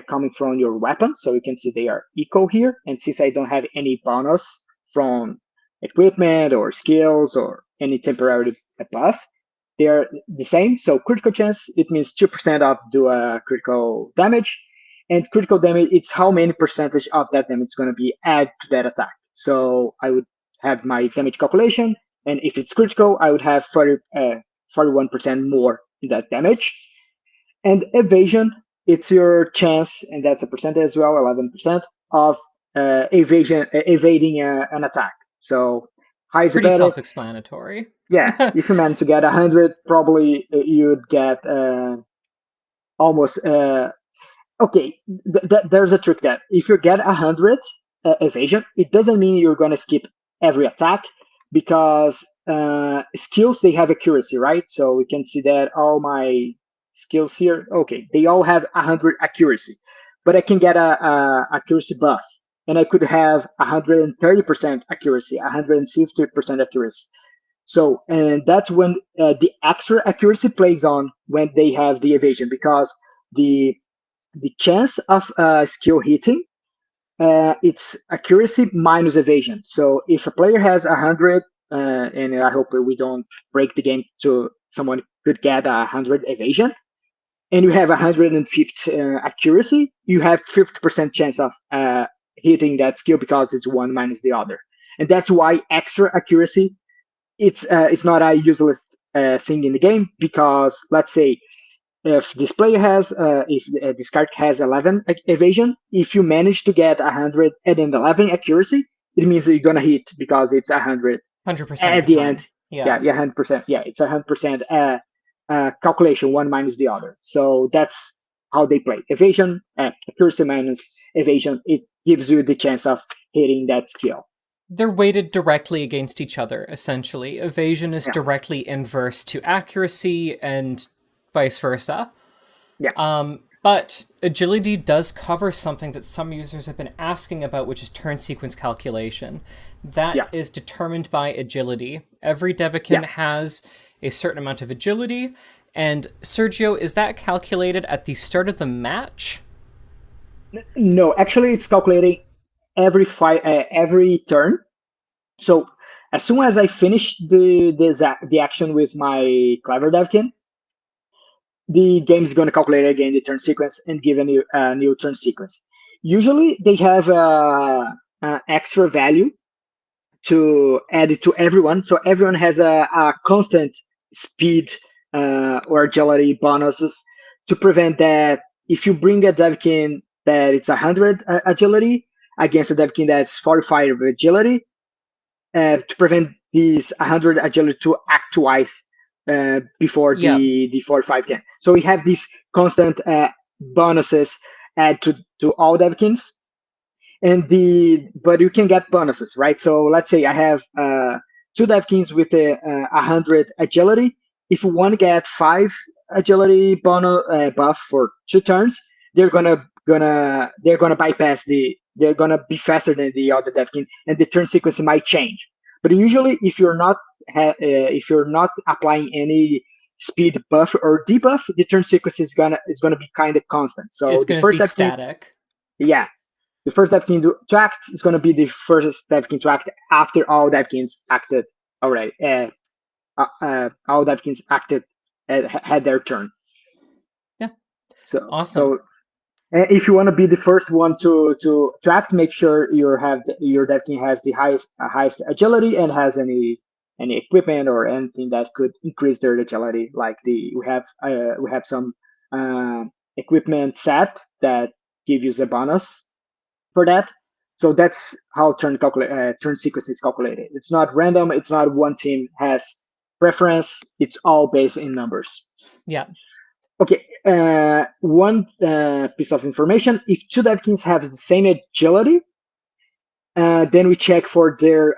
coming from your weapon. So you can see they are equal here. And since I don't have any bonus from equipment or skills or any temporary buff, they are the same. So critical chance, it means 2% of do critical damage. And critical damage, it's how many percentage of that damage is going to be added to that attack. So I would have my damage calculation. And if it's critical, I would have 41% more in that damage. And evasion, it's your chance, and that's a percentage as well, 11% of evading an attack. So high is Pretty better. self-explanatory. Yeah, if you manage to get 100, probably you'd get almost. Okay, there's a trick there. If you get 100 evasion, it doesn't mean you're going to skip every attack because skills, they have accuracy, right? So we can see that all my skills here, okay, they all have 100 accuracy, but I can get a accuracy buff, and I could have 130% accuracy, 150% accuracy. So, and that's when the extra accuracy plays on when they have the evasion, because the chance of skill hitting, it's accuracy minus evasion. So if a player has 100, and I hope we don't break the game to someone could get 100 evasion, and you have 150 accuracy, you have 50% chance of hitting that skill because it's one minus the other. And that's why extra accuracy, it's not a useless thing in the game, because let's say if this player has, if this card has 11 evasion, if you manage to get 100 and then 11 accuracy, it means that you're gonna hit because it's 100 100% of at the the time. end. Yeah. Yeah, 100%. Yeah, it's 100% calculation, one minus the other. So that's how they play. Evasion, accuracy minus evasion, it gives you the chance of hitting that skill. They're weighted directly against each other, essentially. Evasion is Yeah, directly inverse to accuracy and vice versa. yeah, But agility does cover something that some users have been asking about, which is turn sequence calculation. That yeah, is determined by agility. Every yeah. Devikin has a certain amount of agility. And Sergio, is that calculated at the start of the match? No, actually, it's calculating every turn. So as soon as I finish the action with my Clever Devkin, the game is going to calculate again the turn sequence and give a new turn sequence. Usually, they have a extra value to add it to everyone, so everyone has a constant speed or agility bonuses to prevent that. If you bring a Devkin that it's 100 agility against a Devkin that's 45 agility, to prevent these 100 agility to act twice before Yeah. the 45 can. So we have these constant bonuses add to all Devkins, and but you can get bonuses, right? So let's say I have two Devkins with a 100 agility. If one get 5 agility bonus buff for 2 turns, they're gonna bypass they're gonna be faster than the other Devkin, and the turn sequence might change. But usually, if you're not applying any speed buff or debuff, the turn sequence is gonna be kind of constant. It's So the going to first be Devkin, static. yeah, the first Devkin to act is gonna be the first Devkin to act after all Devkins acted already. All Devkins acted had their turn. Yeah. So Awesome. if you want to be the first one to act, make sure your Devkin has the highest agility and has any equipment or anything that could increase their agility. Like we have some uh, equipment set that give you a bonus for that. So that's how turn sequence is calculated. It's not random. It's not one team has preference. It's all based in numbers. Yeah. Okay, one piece of information: if two Devkins have the same agility, then we check for their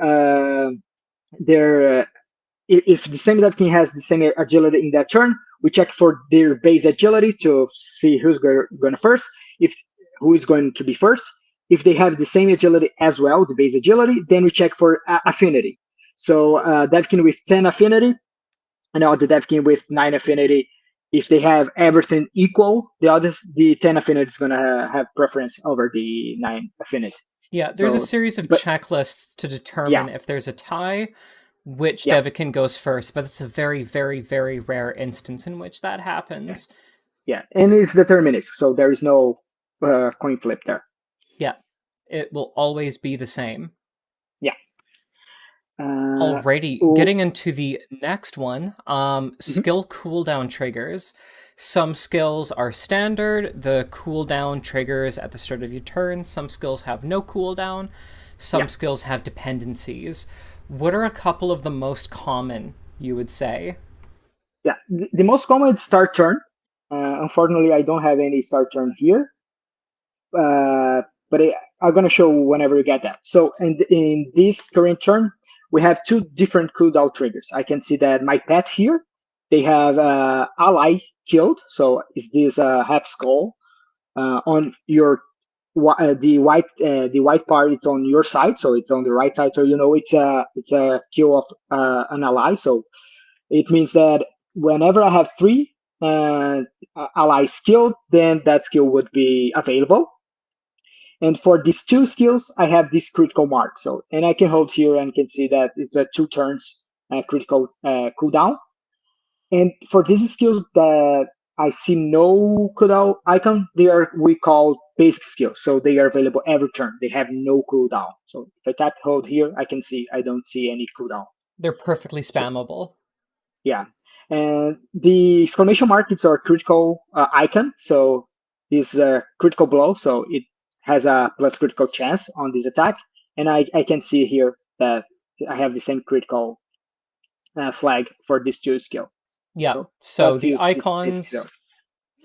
if the same Devkin has the same agility in that turn, we check for their base agility to see who's going first. If who is going to be first. If they have the same agility as well, the base agility, then we check for affinity. So Devkin with 10 affinity and now the Devkin with 9 affinity. If they have everything equal, the 10 affinity is gonna have preference over the 9 affinity. Yeah. There's a So, series of but checklists to yeah, determine if there's a tie, which yeah, Devikin goes first, but it's a very, very, very rare instance in which that yeah, happens. yeah, and it's deterministic, so there is no coin flip there. Yeah. It will always be the same. Yeah. Uh, Alrighty, oh, getting into the next one, mhm, skill cooldown triggers. Some skills are standard. The cooldown triggers at the start of your turn. Some skills have no cooldown. Some yeah, skills have dependencies. What are a couple of the most common, you would say? yeah. The most common is start turn. Unfortunately, I don't have any start turn here, but I'm gonna show whenever you get that. So in this current turn, we have two different cooldown triggers. I can see that my pet here, they have ally killed. So is this half skull on your the white part? It's on your side, so it's on the right side. So you know it's a kill of an ally. So it means that whenever I have three allies killed, then that skill would be available. And for these two skills, I have this critical mark. So, and I can hold here and can see that it's a 2 turns critical cooldown. And for these skills that I see no cooldown icon, they are we call basic skills. So they are available every turn. They have no cooldown. So if I tap hold here, I don't see any cooldown. They're perfectly So spammable. yeah, and the exclamation mark is our critical icon. So this critical blow, so it has a plus critical chance on this attack, and I can see here that I have the same critical flag for this two skill. Yeah. So So let's the use this skill. icons,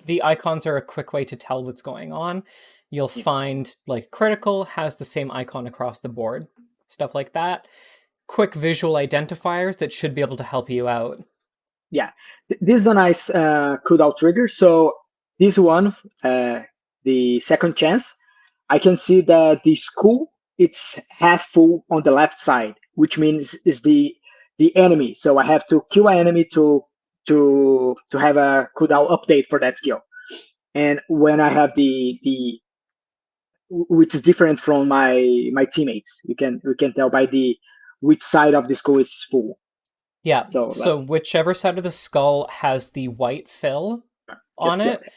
the icons are a quick way to tell what's going on. You'll Yeah, find like critical has the same icon across the board, stuff like that. Quick visual identifiers that should be able to help you out. yeah. This is a nice cooldown trigger. So this one, the second chance, I can see that the skull it's half full on the left side, which means is the enemy. So I have to kill an enemy to have a cooldown update for that skill. And when I have the which is different from my teammates, you can tell by the which side of the skull is full. Yeah, So so let's whichever side of the skull has the white fill on just get it, it.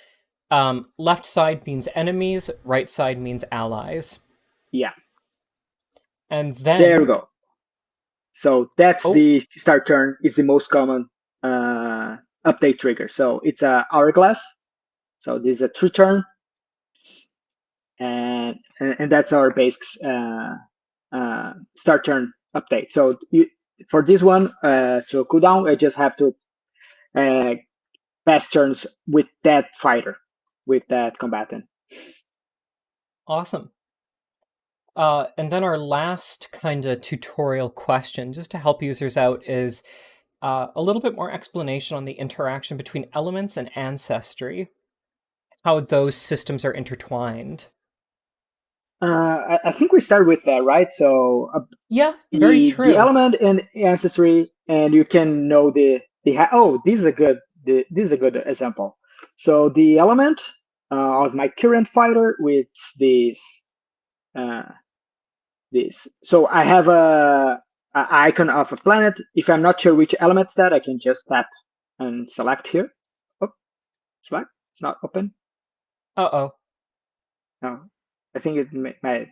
left side means enemies, right side means allies. Yeah, And there we then, go. So that's oh, the start turn is the most common update trigger. So it's a hourglass. So this is a true turn, and that's our basic start turn update. So for this one to cool down, I just have to uh, pass turns with that fighter, with that combatant. awesome. And then our last kind of tutorial question, just to help users out, is a little bit more explanation on the interaction between elements and ancestry, how those systems are intertwined. I think we start with that, right? So Yeah, very the true. element and ancestry, and you can know oh, this is a good example. So the element of my current fighter with this uh, this. So I have a icon of a planet. If I'm not sure which element's that, I can just tap and select here. Oh, select. It's not open. Uh-oh. No, I think it might.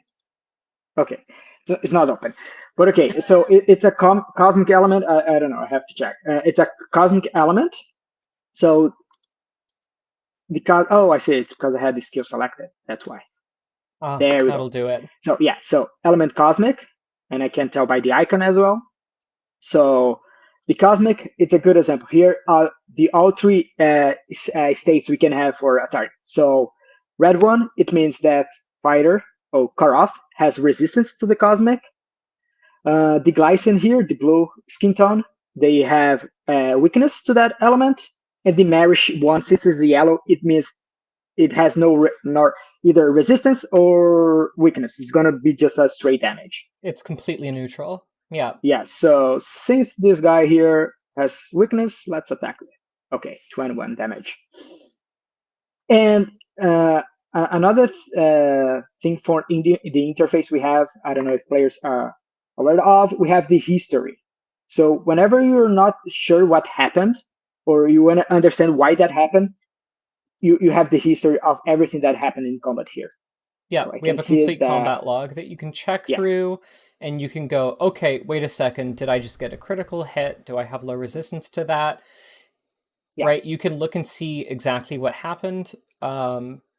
Okay, so it's not open. But okay, so it's a cosmic element. I don't know. I have to check. It's a cosmic element. So because oh, I see. It's because I had the skill selected. That's why. Ah, There we go. that'll do it. So yeah, so element cosmic, and I can tell by the icon as well. So the cosmic, it's a good example. Here are the all three states we can have for a target. So red one, it means that fighter or Karov has resistance to the cosmic. The glycine here, the blue skin tone, they have weakness to that element. And the marish one, since it's the yellow, it means it has nor either resistance or weakness. It's gonna be just a straight damage. It's completely neutral. Yeah. Yeah, so since this guy here has weakness, let's attack it. Okay, 21 damage. And another thing for the interface we have, I don't know if players are aware of, we have the history. So whenever you're not sure what happened, or you want to understand why that happened, you have the history of everything that happened in combat here. Yeah, So I we have can a see complete that, combat log that you can check yeah, through and you can go, okay, wait a second, did I just get a critical hit? Do I have low resistance to that? yeah, Right? You can look and see exactly what happened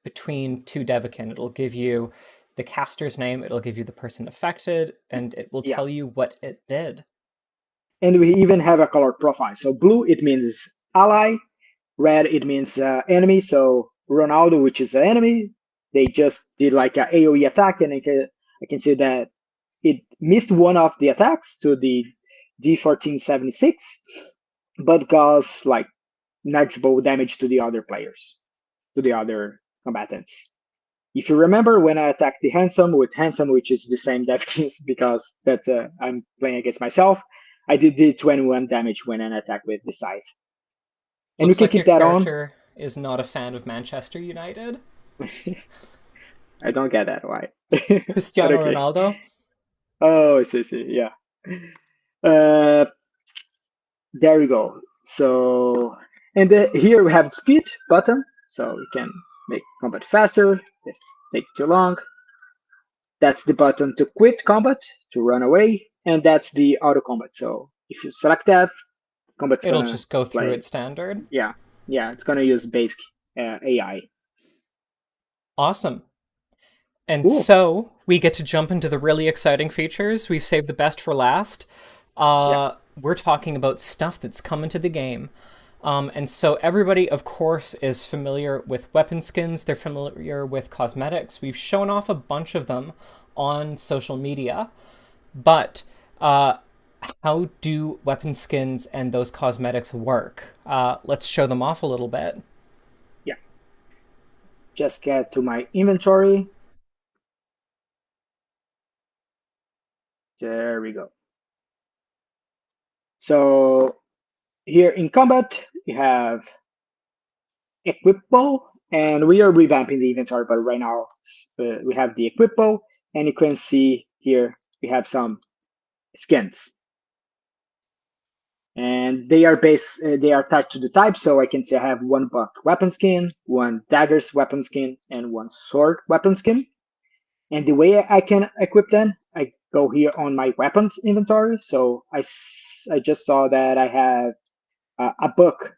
between two Devikin. It'll give you the caster's name, it'll give you the person affected, and it will yeah. tell you what it did. And we even have a color profile. So blue, it means ally. Red, it means enemy. So Ronaldo, which is an enemy, they just did like a AoE attack, and I can see that it missed one of the attacks to the D1476, but caused like negligible damage to the other players, to the other combatants. If you remember when I attacked the handsome with handsome, which is the same Devikins because that's I'm playing against myself, I did the 21 damage when I attacked with the scythe, and we Looks can like your keep that on. character is not a fan of Manchester United. I don't get that why, but Cristiano okay. Ronaldo. Oh, see, yeah. Uh, there we go. So, and here we have the speed button, so we can make combat faster. It takes too long. That's the button to quit combat, to run away, and that's the auto combat. So if you select that, combat's It'll gonna just go through play. its standard. Yeah, yeah, it's gonna use basic AI. Awesome. And Cool. so we get to jump into the really exciting features. We've saved the best for last. Yeah, We're talking about stuff that's coming to the game. And so everybody, of course, is familiar with weapon skins. They're familiar with cosmetics. We've shown off a bunch of them on social media. But uh, how do weapon skins and those cosmetics work? Let's show them off a little bit. yeah. Just get to my inventory. There we go. So here in combat, we have equip bow, and we are revamping the inventory, but right now we have the equip bow, and you can see here we have some skins. And they are they are attached to the type, so I can say I have one buck weapon skin, one daggers weapon skin, and one sword weapon skin. And the way I can equip them, I go here on my weapons inventory. So I just saw that I have a book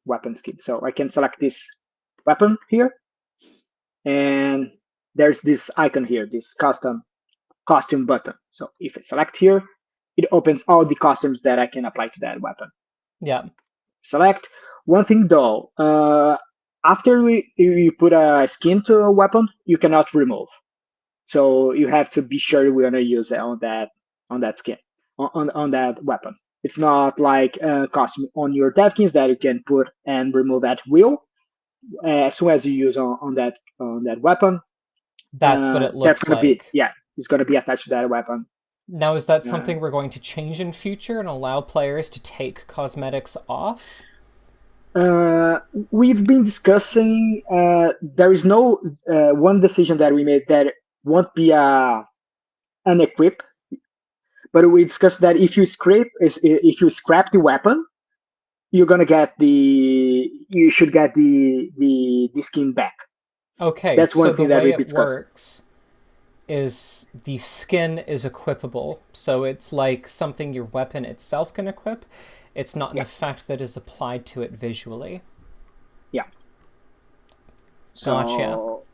weapon skin. So I can select this weapon here, and there's this icon here, this custom costume button. So if I select here, it opens all the costumes that I can apply to that weapon. Yeah. Select. One thing though, after you put a skin to a weapon, you cannot remove. So you have to be sure we're gonna use it on that skin on that weapon. It's not like a costume on your Devkins that you can put and remove at will. As soon as you use on that weapon, That's what it that's looks gonna be, like. yeah, it's gonna be attached to that weapon. Now, is that Uh, something we're going to change in future and allow players to take cosmetics off? uh, we've been discussing. There is no one decision that we made that won't be an equip, but we discussed that if you scrap the weapon, you're gonna get you should get the skin back. Okay, That's one so the thing that way we it discussed. works is the skin is equipable. So it's like something your weapon itself can equip. It's not an Yeah, effect that is applied to it visually. yeah. Gotcha. So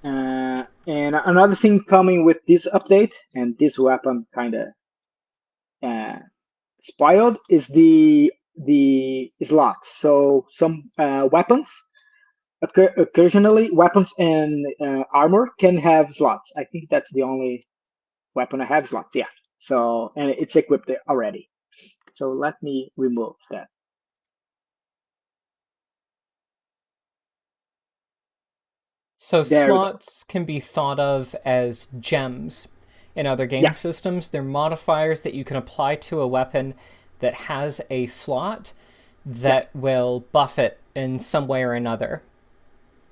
and another thing coming with this update, and this weapon kind of uh, spoiled, is the slots. So some weapons, occasionally weapons and armor can have slots. I think that's the only weapon I have slots. Yeah. So and it's equipped already. So let me remove that. So There we go. slots can be thought of as gems in other game Yeah, systems. They're modifiers that you can apply to a weapon that has a slot yeah, that will buff it in some way or another.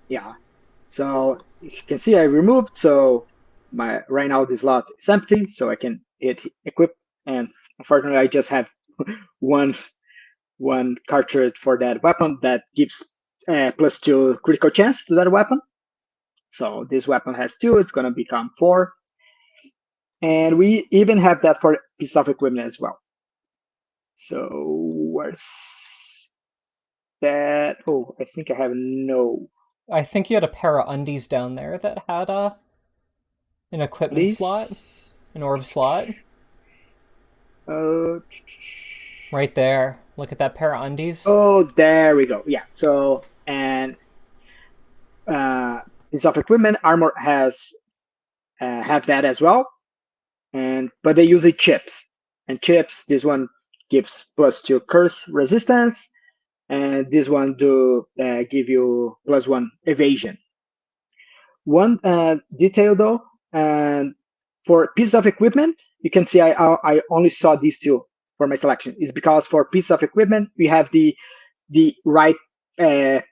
yeah. So you can see I removed. So my right now this slot is empty, so I can hit equip. And unfortunately, I just have one one cartridge for that weapon that gives +2 critical chance to that weapon. So this weapon has two. It's gonna become four, and we even have that for piece of equipment as well. So where's that? Oh, I think I have no I think you had a pair of undies down there that had an equipment slot, these. an orb slot. Uh, Right there. Look at that pair of undies. oh, there we go. Yeah. So and uh, piece of equipment armor has have that as well, and but they use the chips and chips. This one gives +2 curse resistance, and this one do give you +1 evasion. One detail though, and for piece of equipment, you can see I only saw these two for my selection. Is because for piece of equipment we have the right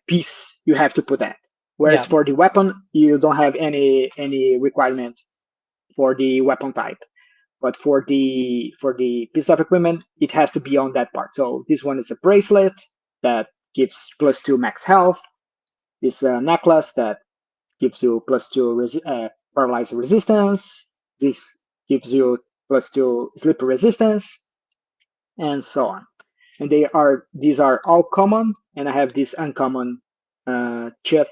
piece you have to put that. Whereas Yeah. for the weapon, you don't have any requirement for the weapon type. But for the piece of equipment, it has to be on that part. So this one is a bracelet that gives +2 max health. This necklace that gives you +2 paralyzer resistance. This gives you +2 slipper resistance, and so on. And these are all common, and I have this uncommon chip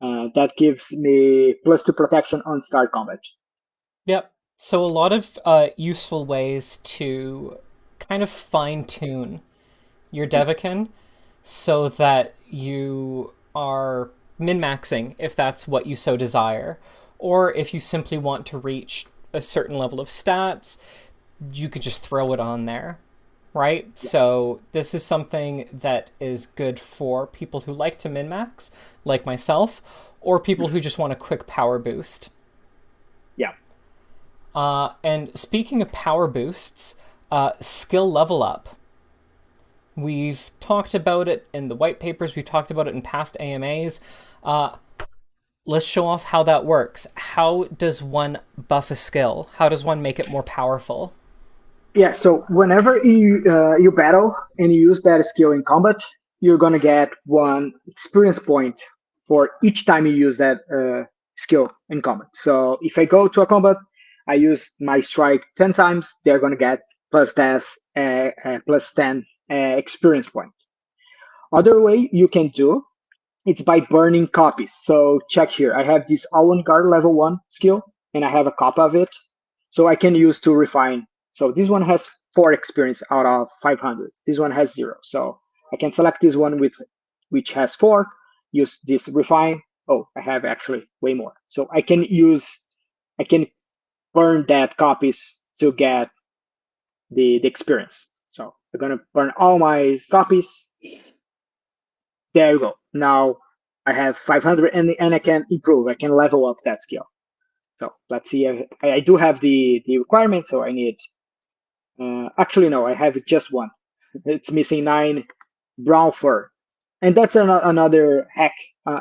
that gives me +2 protection on start combat. Yep. So a lot of useful ways to kind of fine tune your Yeah, Devikin so that you are min maxing if that's what you so desire. Or if you simply want to reach a certain level of stats, you could just throw it on there, right? yeah, So this is something that is good for people who like to min max, like myself, or people who just want a quick power boost. yeah. And speaking of power boosts, skill level up. We've talked about it in the white papers, we've talked about it in past AMAs. Uh, let's show off how that works. How does one buff a skill? How does one make it more powerful? Yeah, so whenever you battle and you use that skill in combat, you're gonna get one experience point for each time you use that skill in combat. So if I go to a combat, I use my strike 10 times, they're gonna get +10 experience point. Other way you can do it's by burning copies. So check here. I have this Alwan Guard level 1 skill, and I have a copy of it. So I can use to refine. So this one has 4 experience out of 500. This one has 0. So I can select this one with which has 4, use this refine. Oh, I have actually way more. So I can use I can burn that copies to get the experience. So I'm gonna burn all my copies. There you go. Now I have 500 and I can improve. I can level up that skill. So let's see. I do have the requirement, so I need. Actually, no, I have just one. It's missing 9 brown fur, and that's another hack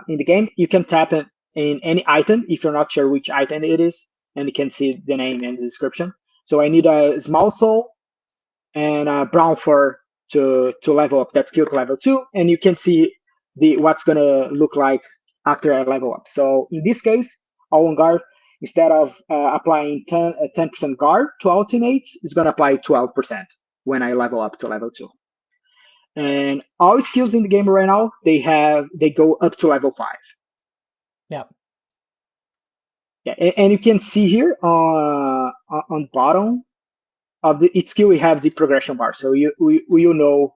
in the game. You can tap it in any item if you're not sure which item it is, and you can see the name and the description. So I need a small soul and brown fur to level up that skill to level 2, and you can see the what's gonna look like after I level up. So in this case, all on guard, instead of applying 10% guard to all teammates, it's gonna apply 12% when I level up to level 2. And all skills in the game right now, they go up to level 5. Yeah. Yeah, and you can see here on bottom of each skill we have the progression bar, so you know,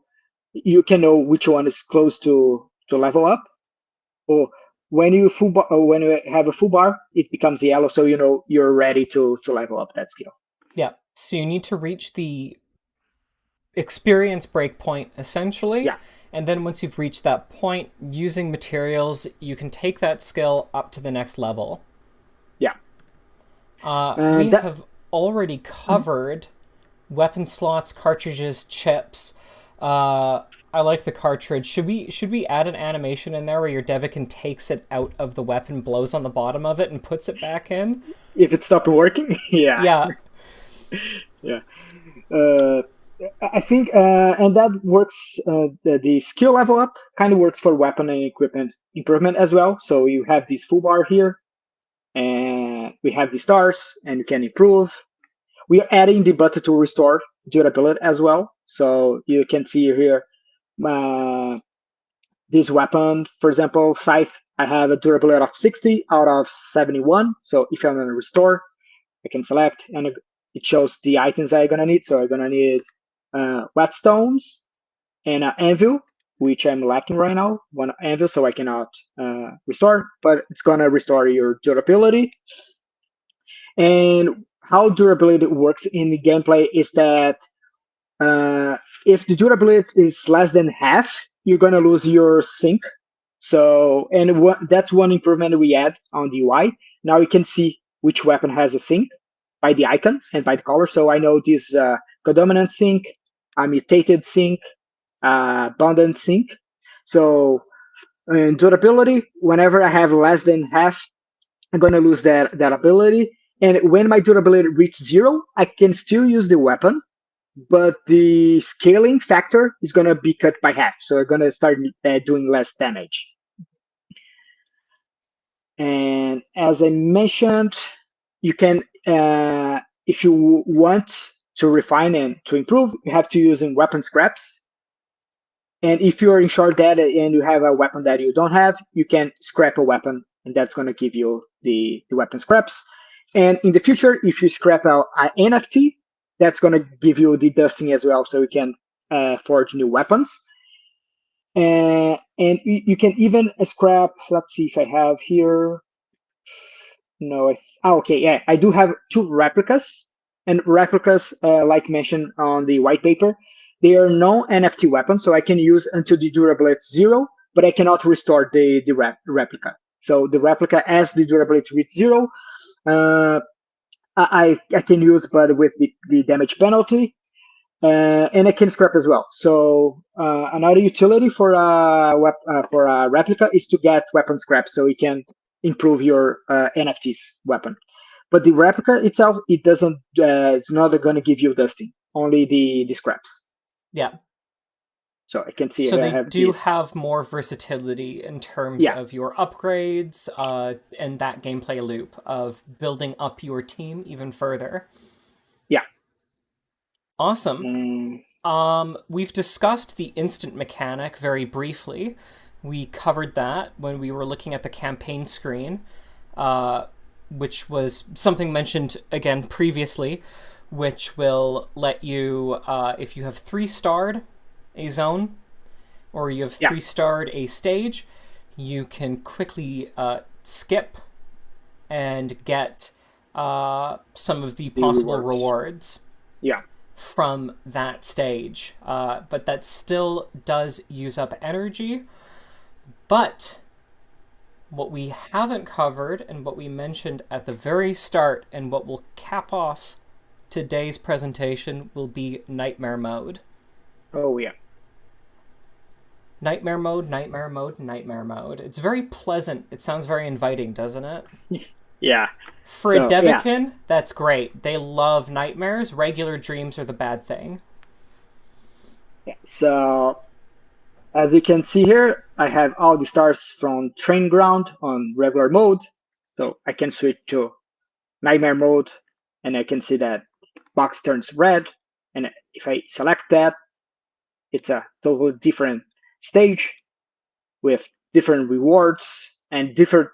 you can know which one is close to level up, or when you full bar, or when you have a full bar, it becomes yellow, so you know you're ready to level up that skill. Yeah. So you need to reach the experience breakpoint essentially. Yeah, And then once you've reached that point, using materials, you can take that skill up to the next level. yeah. We That have already covered weapon slots, cartridges, chips. I like the cartridge. Should we add an animation in there where your Devikin takes it out of the weapon, blows on the bottom of it, and puts it back in? if it stopped working, yeah, Yeah, yeah. Uh, I think, and that works. The skill level up kind of works for weapon and equipment improvement as well. So you have this full bar here, and we have the stars, and you can improve. We are adding the button to restore durability as well. So you can see here uh, this weapon, for example, scythe. I have a durability of 60 out of 71. So if I'm going to restore, I can select, and it shows the items I'm gonna need. So I'm gonna need whetstones and an anvil, which I'm lacking right now. One anvil, so I cannot restore, but it's gonna restore your durability. And how durability works in the gameplay is that uh, if the durability is less than half, you're gonna lose your sync. So, and that's one improvement we add on the UI. Now you can see which weapon has a sync by the icon and by the color. So I know this codominant sync, a mutated sync, abundant sync. So in durability, whenever I have less than half, I'm going to lose that ability. And when my durability reaches 0, I can still use the weapon, but the scaling factor is going to be cut by half. So I'm going to start doing less damage. And as I mentioned, you can, if you want to refine and to improve, you have to use in weapon scraps. And if you're in short data and you have a weapon that you don't have, you can scrap a weapon, and that's going to give you the weapon scraps. And in the future, if you scrap an NFT, that's going to give you the dusting as well, so you can forge new weapons. And you can even scrap, let's see if I have here. No, okay, yeah, I do have 2 replicas, and replicas, like mentioned on the white paper, they are no NFT weapons, so I can use until the durability is 0, but I cannot restore the replica. So the replica, as the durability reaches 0, uh, I can use, but with the damage penalty, and I can scrap as well. So another utility for a replica is to get weapon scrap, so you can improve your NFT's weapon. But the replica itself, it doesn't. It's not going to give you dusting, only the scraps. yeah. So I can see So I they have do this. have more versatility in terms Yeah, of your upgrades and that gameplay loop of building up your team even further. yeah. Awesome. Mm, We've discussed the instant mechanic very briefly. We covered that when we were looking at the campaign screen, uh, which was something mentioned again previously, which will let you, if you have 3-starred a zone, or you have yeah, 3-starred a stage, you can quickly skip and get some of the The possible rewards. rewards Yeah. from that stage. But that still does use up energy. But what we haven't covered and what we mentioned at the very start and what will cap off today's presentation will be nightmare mode. Oh yeah. Nightmare mode, nightmare mode, nightmare mode. It's very pleasant. It sounds very inviting, doesn't it? Yeah. For a So yeah. Devikin, that's great. They love nightmares. Regular dreams are the bad thing. Yeah. So as you can see here, I have all the stars from train ground on regular mode. So I can switch to nightmare mode, and I can see that box turns red. And if I select that, it's a totally different stage with different rewards and different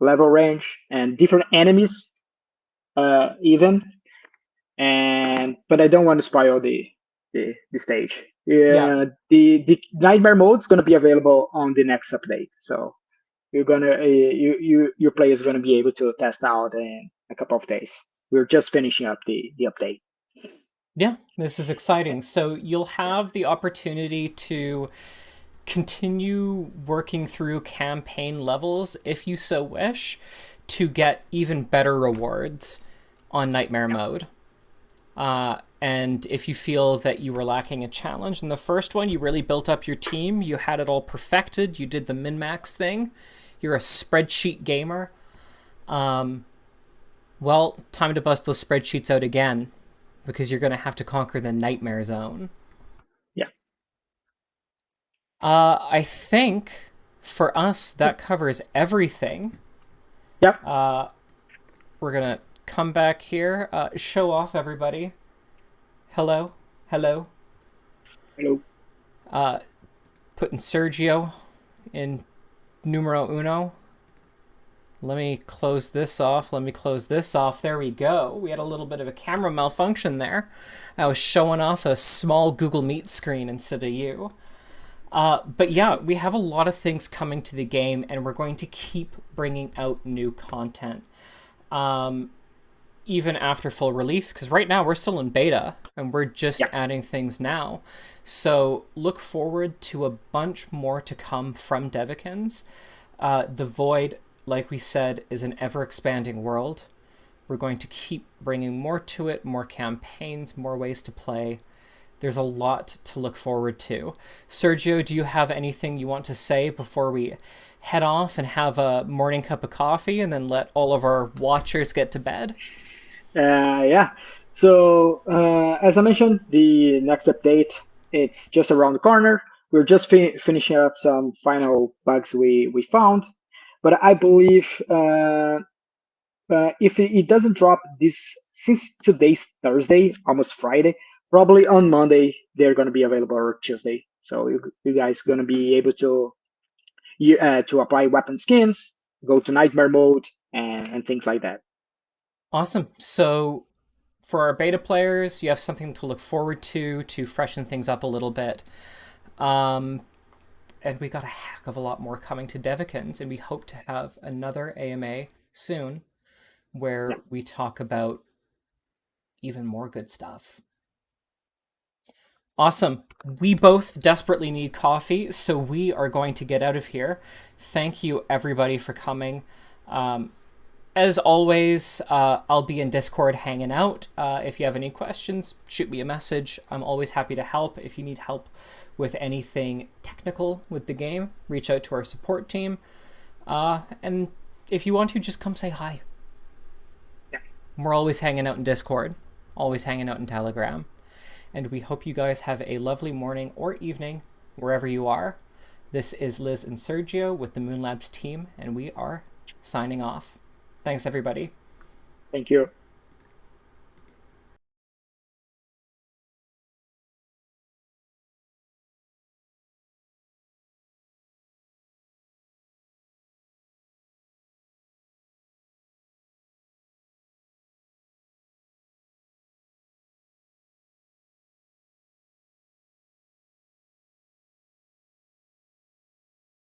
level range and different enemies even. And but I don't want to spoil the stage. Yeah. Yeah, the nightmare mode is going to be available on the next update. So you're gonna your player is gonna be able to test out in a couple of days. We're just finishing up the update. Yeah, this is exciting. So you'll have the opportunity to continue working through campaign levels if you so wish to get even better rewards on Nightmare Yeah, mode. And if you feel that you were lacking a challenge in the first one, you really built up your team, you had it all perfected, you did the min max thing, you're a spreadsheet gamer. Um, well, time to bust those spreadsheets out again because you're going to have to conquer the Nightmare Zone. yeah, I think for us that covers everything. yep. We're gonna come back here, show off everybody. Hello, hello. Hello. Putting Sergio in numero uno. Let me close this off. Let me close this off. There we go. We had a little bit of a camera malfunction there. I was showing off a small Google Meet screen instead of you. But yeah, we have a lot of things coming to the game, and we're going to keep bringing out new content. Even after full release, because right now we're still in beta and we're just Yeah, adding things now. So look forward to a bunch more to come from Devikins. The Void, like we said, is an ever expanding world. We're going to keep bringing more to it, more campaigns, more ways to play. There's a lot to look forward to. Sergio, do you have anything you want to say before we head off and have a morning cup of coffee and then let all of our watchers get to bed? yeah. So as I mentioned, the next update it's just around the corner. We're just finishing up some final bugs we found, but I believe if it doesn't drop this since today's Thursday, almost Friday, probably on Monday they're going to be available or Tuesday. So you guys going to be able to apply weapon skins, go to nightmare mode, and things like that. Awesome. So for our beta players, you have something to look forward to freshen things up a little bit. Um, and we got a heck of a lot more coming to Devikins, and we hope to have another AMA soon Yeah, where we talk about even more good stuff. Awesome. We both desperately need coffee, so we are going to get out of here. Thank you, everybody, for coming. Um, as always, I'll be in Discord hanging out. If you have any questions, shoot me a message. I'm always happy to help. If you need help with anything technical with the game, reach out to our support team. And if you want to, just come say hi. yeah. We're always hanging out in Discord, always hanging out in Telegram. And we hope you guys have a lovely morning or evening wherever you are. This is Liz and Sergio with the Moon Labs team, and we are signing off. Thanks, everybody. Thank you.